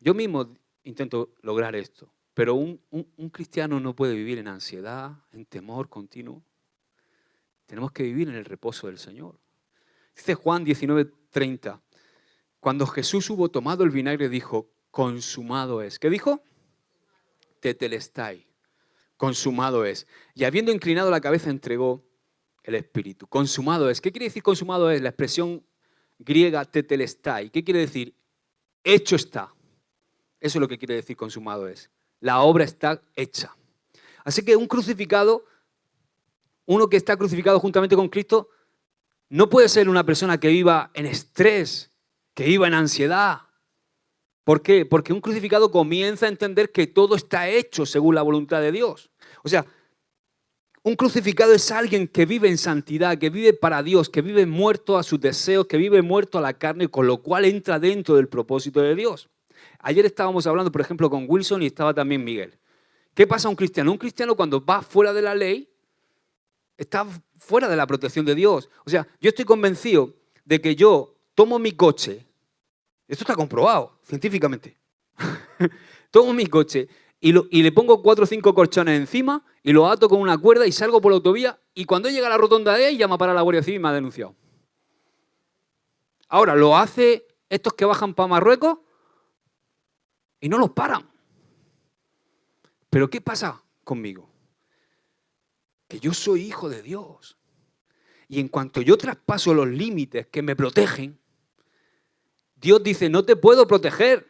Yo mismo intento lograr esto. Pero un cristiano no puede vivir en ansiedad, en temor continuo. Tenemos que vivir en el reposo del Señor. Dice Juan 19:30. Cuando Jesús hubo tomado el vinagre, dijo, consumado es. ¿Qué dijo? Tetelestai. Consumado es. Y habiendo inclinado la cabeza, entregó el Espíritu. Consumado es. ¿Qué quiere decir consumado es? La expresión griega tetelestai. ¿Qué quiere decir? Hecho está. Eso es lo que quiere decir consumado es. La obra está hecha. Así que un crucificado, uno que está crucificado juntamente con Cristo, no puede ser una persona que viva en estrés, que viva en ansiedad. ¿Por qué? Porque un crucificado comienza a entender que todo está hecho según la voluntad de Dios. O sea, un crucificado es alguien que vive en santidad, que vive para Dios, que vive muerto a sus deseos, que vive muerto a la carne, con lo cual entra dentro del propósito de Dios. Ayer estábamos hablando, por ejemplo, con Wilson y estaba también Miguel. ¿Qué pasa a un cristiano? Un cristiano cuando va fuera de la ley, está fuera de la protección de Dios. O sea, yo estoy convencido de que yo tomo mi coche, esto está comprobado científicamente, tomo mi coche y le pongo 4 o 5 colchones encima y lo ato con una cuerda y salgo por la autovía y cuando llega a la rotonda de ahí llama para la Guardia Civil y me ha denunciado. Ahora, lo hace estos que bajan para Marruecos y no los paran. Pero ¿qué pasa conmigo? Que yo soy hijo de Dios. Y en cuanto yo traspaso los límites que me protegen, Dios dice, no te puedo proteger.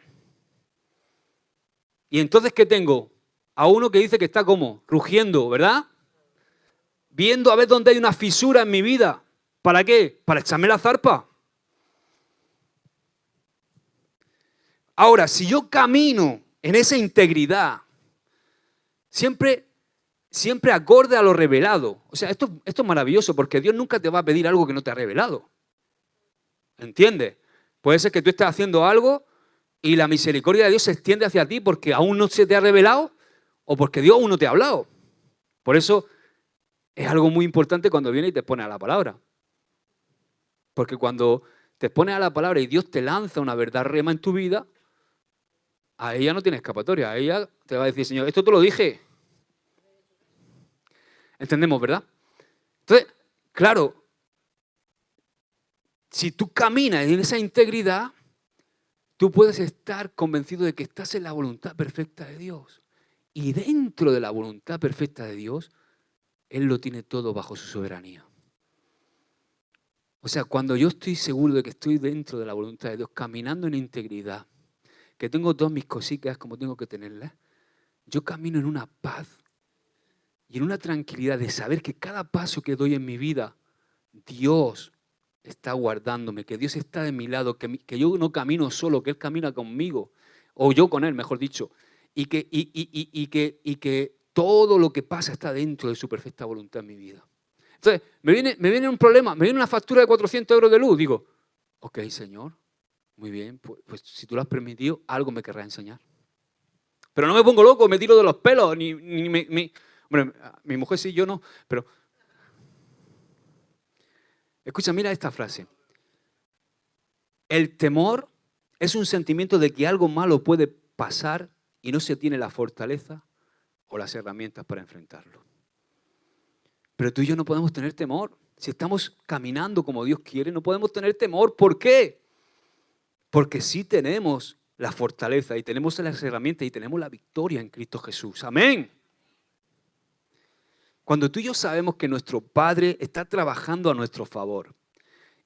Y entonces, ¿qué tengo? A uno que dice que está como rugiendo, ¿verdad? Viendo a ver dónde hay una fisura en mi vida. ¿Para qué? Para echarme la zarpa. Ahora, si yo camino en esa integridad, siempre acorde a lo revelado. O sea, esto es maravilloso porque Dios nunca te va a pedir algo que no te ha revelado. ¿Entiendes? Puede ser que tú estés haciendo algo y la misericordia de Dios se extiende hacia ti porque aún no se te ha revelado o porque Dios aún no te ha hablado. Por eso es algo muy importante cuando viene y te pone a la palabra. Porque cuando te pones a la palabra y Dios te lanza una verdad rema en tu vida, a ella no tiene escapatoria. A ella te va a decir, Señor, esto te lo dije. ¿Entendemos, verdad? Entonces, claro, si tú caminas en esa integridad, tú puedes estar convencido de que estás en la voluntad perfecta de Dios. Y dentro de la voluntad perfecta de Dios, Él lo tiene todo bajo su soberanía. O sea, cuando yo estoy seguro de que estoy dentro de la voluntad de Dios, caminando en integridad, que tengo todas mis cositas como tengo que tenerlas, yo camino en una paz y en una tranquilidad de saber que cada paso que doy en mi vida, Dios está guardándome, que Dios está de mi lado, que yo no camino solo, que Él camina conmigo, o yo con Él, mejor dicho, y que todo lo que pasa está dentro de su perfecta voluntad en mi vida. Entonces, me viene un problema, me viene una factura de 400 euros de luz, digo, ok, Señor, muy bien, pues si tú lo has permitido, algo me querrás enseñar. Pero no me pongo loco, me tiro de los pelos, Bueno, mi mujer sí, yo no, pero... Escucha, mira esta frase. El temor es un sentimiento de que algo malo puede pasar y no se tiene la fortaleza o las herramientas para enfrentarlo. Pero tú y yo no podemos tener temor. Si estamos caminando como Dios quiere, no podemos tener temor. ¿Por qué? Porque sí tenemos la fortaleza y tenemos las herramientas y tenemos la victoria en Cristo Jesús. Amén. Cuando tú y yo sabemos que nuestro Padre está trabajando a nuestro favor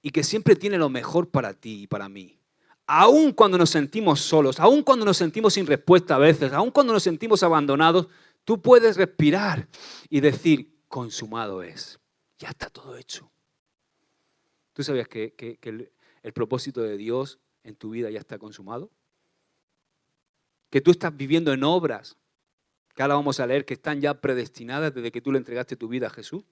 y que siempre tiene lo mejor para ti y para mí, aun cuando nos sentimos solos, aun cuando nos sentimos sin respuesta a veces, aun cuando nos sentimos abandonados, tú puedes respirar y decir, consumado es. Ya está todo hecho. ¿Tú sabías que el propósito de Dios en tu vida ya está consumado? Que tú estás viviendo en obras, que ahora vamos a leer, que están ya predestinadas desde que tú le entregaste tu vida a Jesús.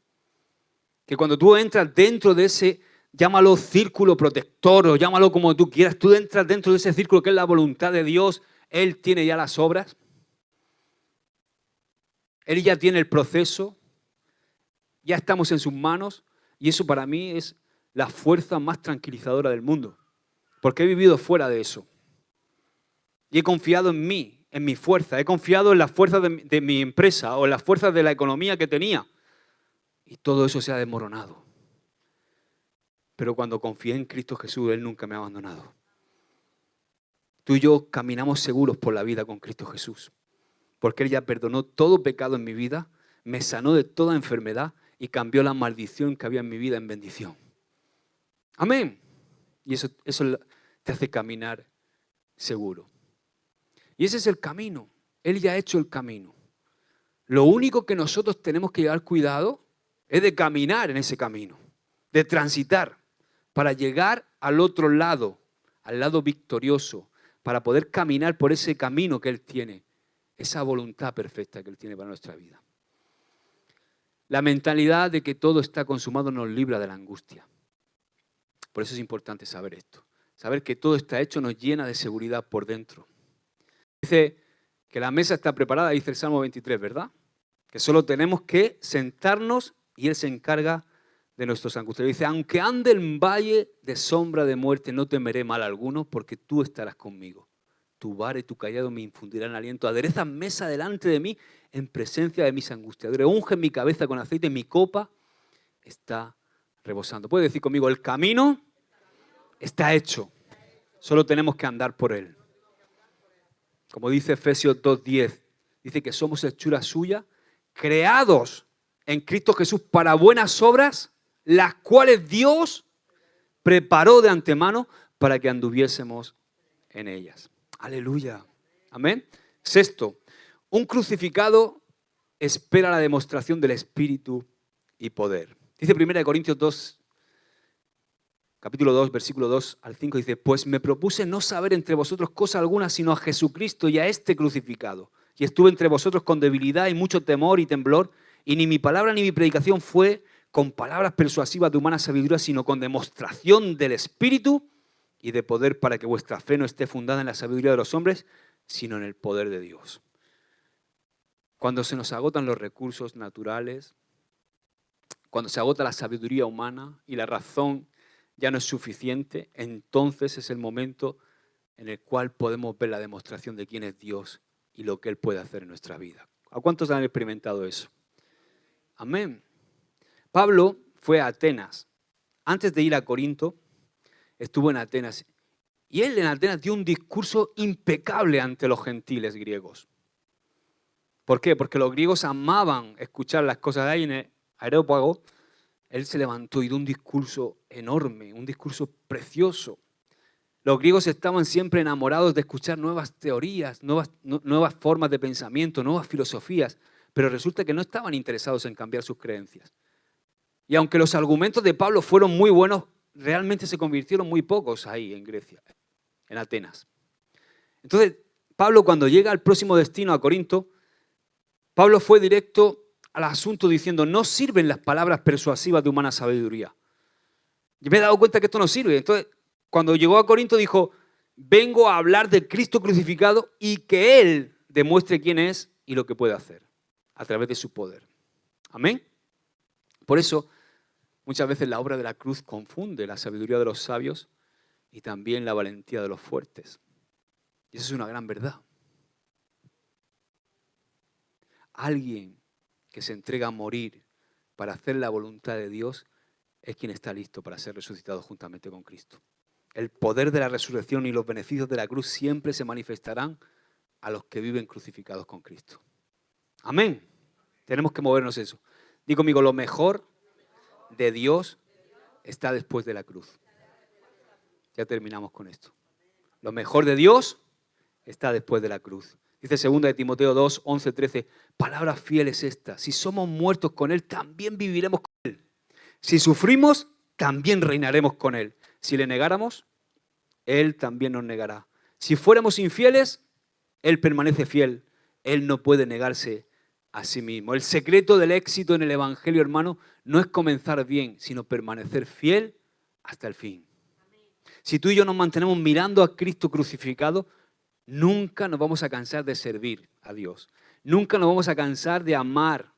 Que cuando tú entras dentro de ese, llámalo círculo protector o llámalo como tú quieras, tú entras dentro de ese círculo que es la voluntad de Dios, Él tiene ya las obras, Él ya tiene el proceso, ya estamos en sus manos y eso para mí es la fuerza más tranquilizadora del mundo, porque he vivido fuera de eso y he confiado en mí, en mi fuerza, he confiado en las fuerzas de mi empresa o en las fuerzas de la economía que tenía y todo eso se ha desmoronado. Pero cuando confié en Cristo Jesús, Él nunca me ha abandonado. Tú y yo caminamos seguros por la vida con Cristo Jesús, porque Él ya perdonó todo pecado en mi vida, me sanó de toda enfermedad y cambió la maldición que había en mi vida en bendición. Amén. Y eso te hace caminar seguro. Y ese es el camino. Él ya ha hecho el camino. Lo único que nosotros tenemos que llevar cuidado es de caminar en ese camino, de transitar para llegar al otro lado, al lado victorioso, para poder caminar por ese camino que Él tiene, esa voluntad perfecta que Él tiene para nuestra vida. La mentalidad de que todo está consumado nos libra de la angustia. Por eso es importante saber esto. Saber que todo está hecho nos llena de seguridad por dentro. Dice que la mesa está preparada, dice el Salmo 23, ¿verdad? Que solo tenemos que sentarnos y Él se encarga de nuestros angustias. Dice, aunque ande en valle de sombra de muerte, no temeré mal alguno, porque tú estarás conmigo. Tu vara y tu cayado me infundirán aliento. Aderezas mesa delante de mí en presencia de mis angustiadores. Unge mi cabeza con aceite, mi copa está rebosando. Puede decir conmigo, el camino está hecho. Solo tenemos que andar por él. Como dice Efesios 2:10, dice que somos hechura suya, creados en Cristo Jesús para buenas obras, las cuales Dios preparó de antemano para que anduviésemos en ellas. Aleluya. Amén. Sexto, un crucificado espera la demostración del Espíritu y poder. Dice 1 Corintios 2, capítulo 2, versículo 2 al 5, dice, pues me propuse no saber entre vosotros cosa alguna, sino a Jesucristo y a este crucificado. Y estuve entre vosotros con debilidad y mucho temor y temblor, y ni mi palabra ni mi predicación fue con palabras persuasivas de humana sabiduría, sino con demostración del Espíritu y de poder, para que vuestra fe no esté fundada en la sabiduría de los hombres, sino en el poder de Dios. Cuando se nos agotan los recursos naturales, cuando se agota la sabiduría humana y la razón ya no es suficiente, entonces es el momento en el cual podemos ver la demostración de quién es Dios y lo que Él puede hacer en nuestra vida. ¿A cuántos han experimentado eso? Amén. Pablo fue a Atenas. Antes de ir a Corinto, estuvo en Atenas. Y él en Atenas dio un discurso impecable ante los gentiles griegos. ¿Por qué? Porque los griegos amaban escuchar las cosas de ahí en el Areópago. Él se levantó y dio un discurso enorme, un discurso precioso. Los griegos estaban siempre enamorados de escuchar nuevas teorías, nuevas formas de pensamiento, nuevas filosofías, pero resulta que no estaban interesados en cambiar sus creencias. Y aunque los argumentos de Pablo fueron muy buenos, realmente se convirtieron muy pocos ahí en Grecia, en Atenas. Entonces, Pablo cuando llega al próximo destino, a Corinto, Pablo fue directo al asunto diciendo, no sirven las palabras persuasivas de humana sabiduría. Yo me he dado cuenta que esto no sirve. Entonces, cuando llegó a Corinto dijo, vengo a hablar de Cristo crucificado y que Él demuestre quién es y lo que puede hacer a través de su poder. Amén. Por eso, muchas veces la obra de la cruz confunde la sabiduría de los sabios y también la valentía de los fuertes. Y eso es una gran verdad. Alguien que se entrega a morir para hacer la voluntad de Dios es quien está listo para ser resucitado juntamente con Cristo. El poder de la resurrección y los beneficios de la cruz siempre se manifestarán a los que viven crucificados con Cristo. Amén. Tenemos que movernos eso. Digo conmigo, lo mejor de Dios está después de la cruz. Ya terminamos con esto. Lo mejor de Dios está después de la cruz. Dice 2 de Timoteo 2, 11, 13, palabra fiel es esta. Si somos muertos con Él, también viviremos con Él. Si sufrimos, también reinaremos con Él. Si le negáramos, Él también nos negará. Si fuéramos infieles, Él permanece fiel. Él no puede negarse a sí mismo. El secreto del éxito en el Evangelio, hermano, no es comenzar bien, sino permanecer fiel hasta el fin. Si tú y yo nos mantenemos mirando a Cristo crucificado, nunca nos vamos a cansar de servir a Dios. Nunca nos vamos a cansar de amar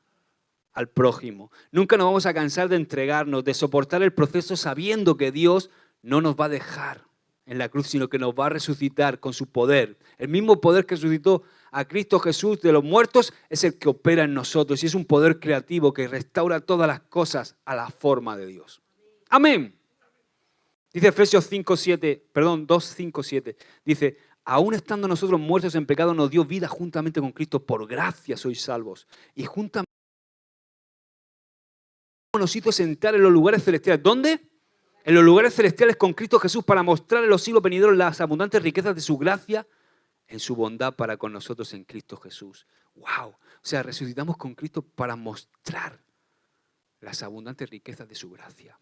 al prójimo. Nunca nos vamos a cansar de entregarnos, de soportar el proceso sabiendo que Dios no nos va a dejar en la cruz, sino que nos va a resucitar con su poder. El mismo poder que resucitó a Cristo Jesús de los muertos es el que opera en nosotros y es un poder creativo que restaura todas las cosas a la forma de Dios. Amén. Dice Efesios 2:5-7. Dice, aún estando nosotros muertos en pecado, nos dio vida juntamente con Cristo. Por gracia sois salvos. Y juntamente nos hizo sentar en los lugares celestiales. ¿Dónde? En los lugares celestiales con Cristo Jesús para mostrar en los siglos venideros las abundantes riquezas de su gracia en su bondad para con nosotros en Cristo Jesús. ¡Wow! O sea, resucitamos con Cristo para mostrar las abundantes riquezas de su gracia.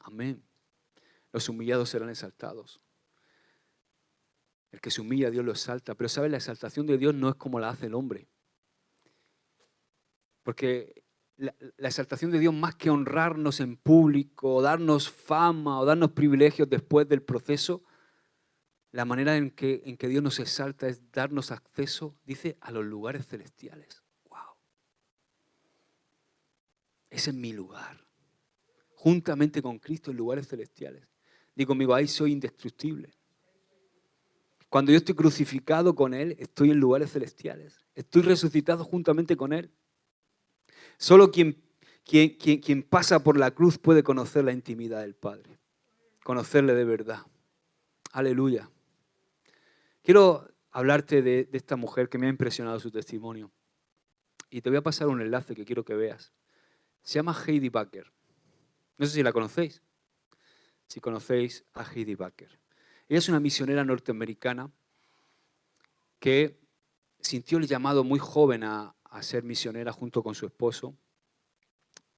Amén. Los humillados serán exaltados. El que se humilla, Dios lo exalta. Pero ¿sabes? La exaltación de Dios no es como la hace el hombre. Porque la exaltación de Dios, más que honrarnos en público, o darnos fama, o darnos privilegios después del proceso, la manera en que Dios nos exalta es darnos acceso, dice, a los lugares celestiales. ¡Wow! Ese es mi lugar. Juntamente con Cristo en lugares celestiales. Digo conmigo, ahí soy indestructible. Cuando yo estoy crucificado con Él, estoy en lugares celestiales. Estoy resucitado juntamente con Él. Solo quien pasa por la cruz puede conocer la intimidad del Padre. Conocerle de verdad. Aleluya. Quiero hablarte de esta mujer que me ha impresionado su testimonio. Y te voy a pasar un enlace que quiero que veas. Se llama Heidi Baker. No sé si la conocéis. Si conocéis a Heidi Baker. Ella es una misionera norteamericana que sintió el llamado muy joven a ser misionera junto con su esposo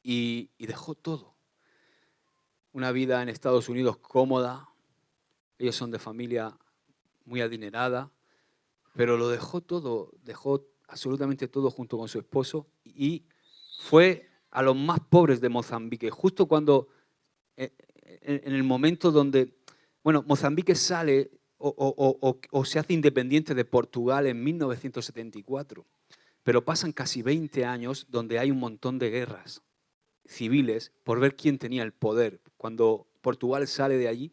y dejó todo. Una vida en Estados Unidos cómoda. Ellos son de familia muy adinerada, pero lo dejó todo, dejó absolutamente todo junto con su esposo y fue a los más pobres de Mozambique, justo cuando, en el momento donde, bueno, Mozambique sale o se hace independiente de Portugal en 1974, pero pasan casi 20 años donde hay un montón de guerras civiles por ver quién tenía el poder. Cuando Portugal sale de allí,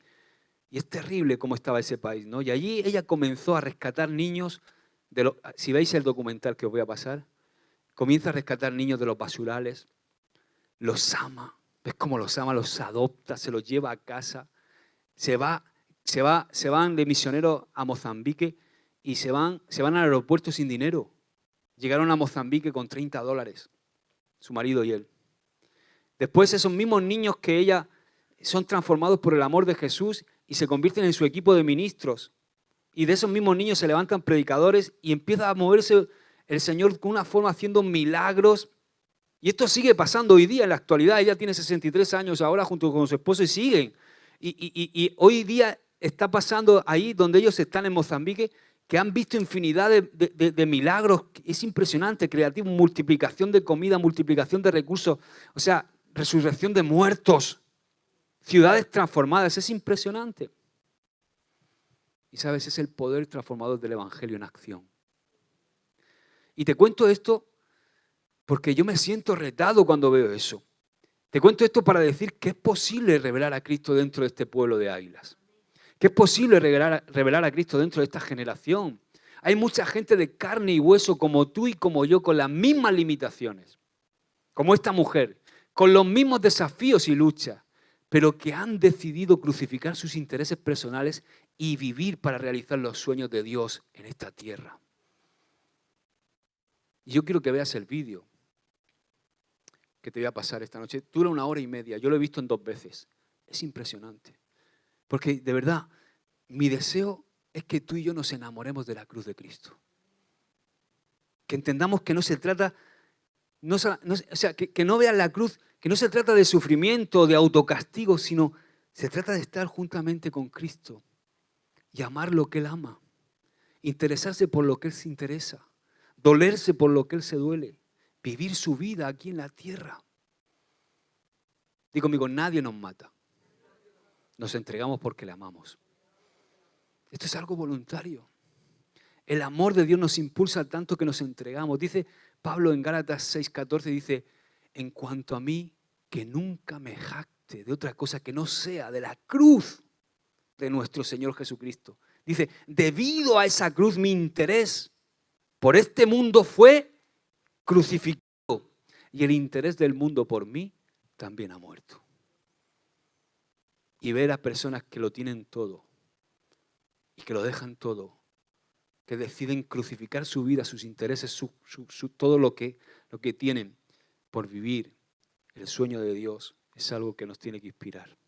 y es terrible cómo estaba ese país, ¿no? Y allí ella comenzó a rescatar niños, si veis el documental que os voy a pasar, comienza a rescatar niños de los basurales, los ama, ves cómo los ama, los adopta, se los lleva a casa, se van de misioneros a Mozambique y se van al aeropuerto sin dinero. Llegaron a Mozambique con $30, su marido y él. Después esos mismos niños que ella son transformados por el amor de Jesús y se convierten en su equipo de ministros. Y de esos mismos niños se levantan predicadores y empieza a moverse el Señor con una forma haciendo milagros. Y esto sigue pasando hoy día en la actualidad. Ella tiene 63 años ahora junto con su esposo y siguen. Y hoy día está pasando ahí donde ellos están en Mozambique, que han visto infinidad de milagros. Es impresionante, creativo, multiplicación de comida, multiplicación de recursos, o sea, resurrección de muertos, ciudades transformadas, es impresionante. Y sabes, es el poder transformador del Evangelio en acción. Y te cuento esto porque yo me siento retado cuando veo eso. Te cuento esto para decir que es posible revelar a Cristo dentro de este pueblo de águilas. Que es posible revelar a Cristo dentro de esta generación. Hay mucha gente de carne y hueso como tú y como yo, con las mismas limitaciones, como esta mujer, con los mismos desafíos y luchas, pero que han decidido crucificar sus intereses personales y vivir para realizar los sueños de Dios en esta tierra. Y yo quiero que veas el vídeo que te voy a pasar esta noche. Dura 1 hora y media, yo lo he visto en 2 veces. Es impresionante. Porque de verdad, mi deseo es que tú y yo nos enamoremos de la cruz de Cristo. Que entendamos que no se trata, o sea, que no veas la cruz, Que no se trata de sufrimiento, de autocastigo, sino se trata de estar juntamente con Cristo y amar lo que Él ama, interesarse por lo que Él se interesa, dolerse por lo que Él se duele, vivir su vida aquí en la tierra. Digo conmigo, nadie nos mata. Nos entregamos porque le amamos. Esto es algo voluntario. El amor de Dios nos impulsa tanto que nos entregamos. Dice Pablo en Gálatas 6:14, dice, en cuanto a mí, que nunca me jacte de otra cosa que no sea de la cruz de nuestro Señor Jesucristo. Dice, debido a esa cruz mi interés por este mundo fue crucificado y el interés del mundo por mí también ha muerto. Y ver a personas que lo tienen todo y que lo dejan todo, que deciden crucificar su vida, sus intereses, todo lo que tienen por vivir el sueño de Dios, es algo que nos tiene que inspirar.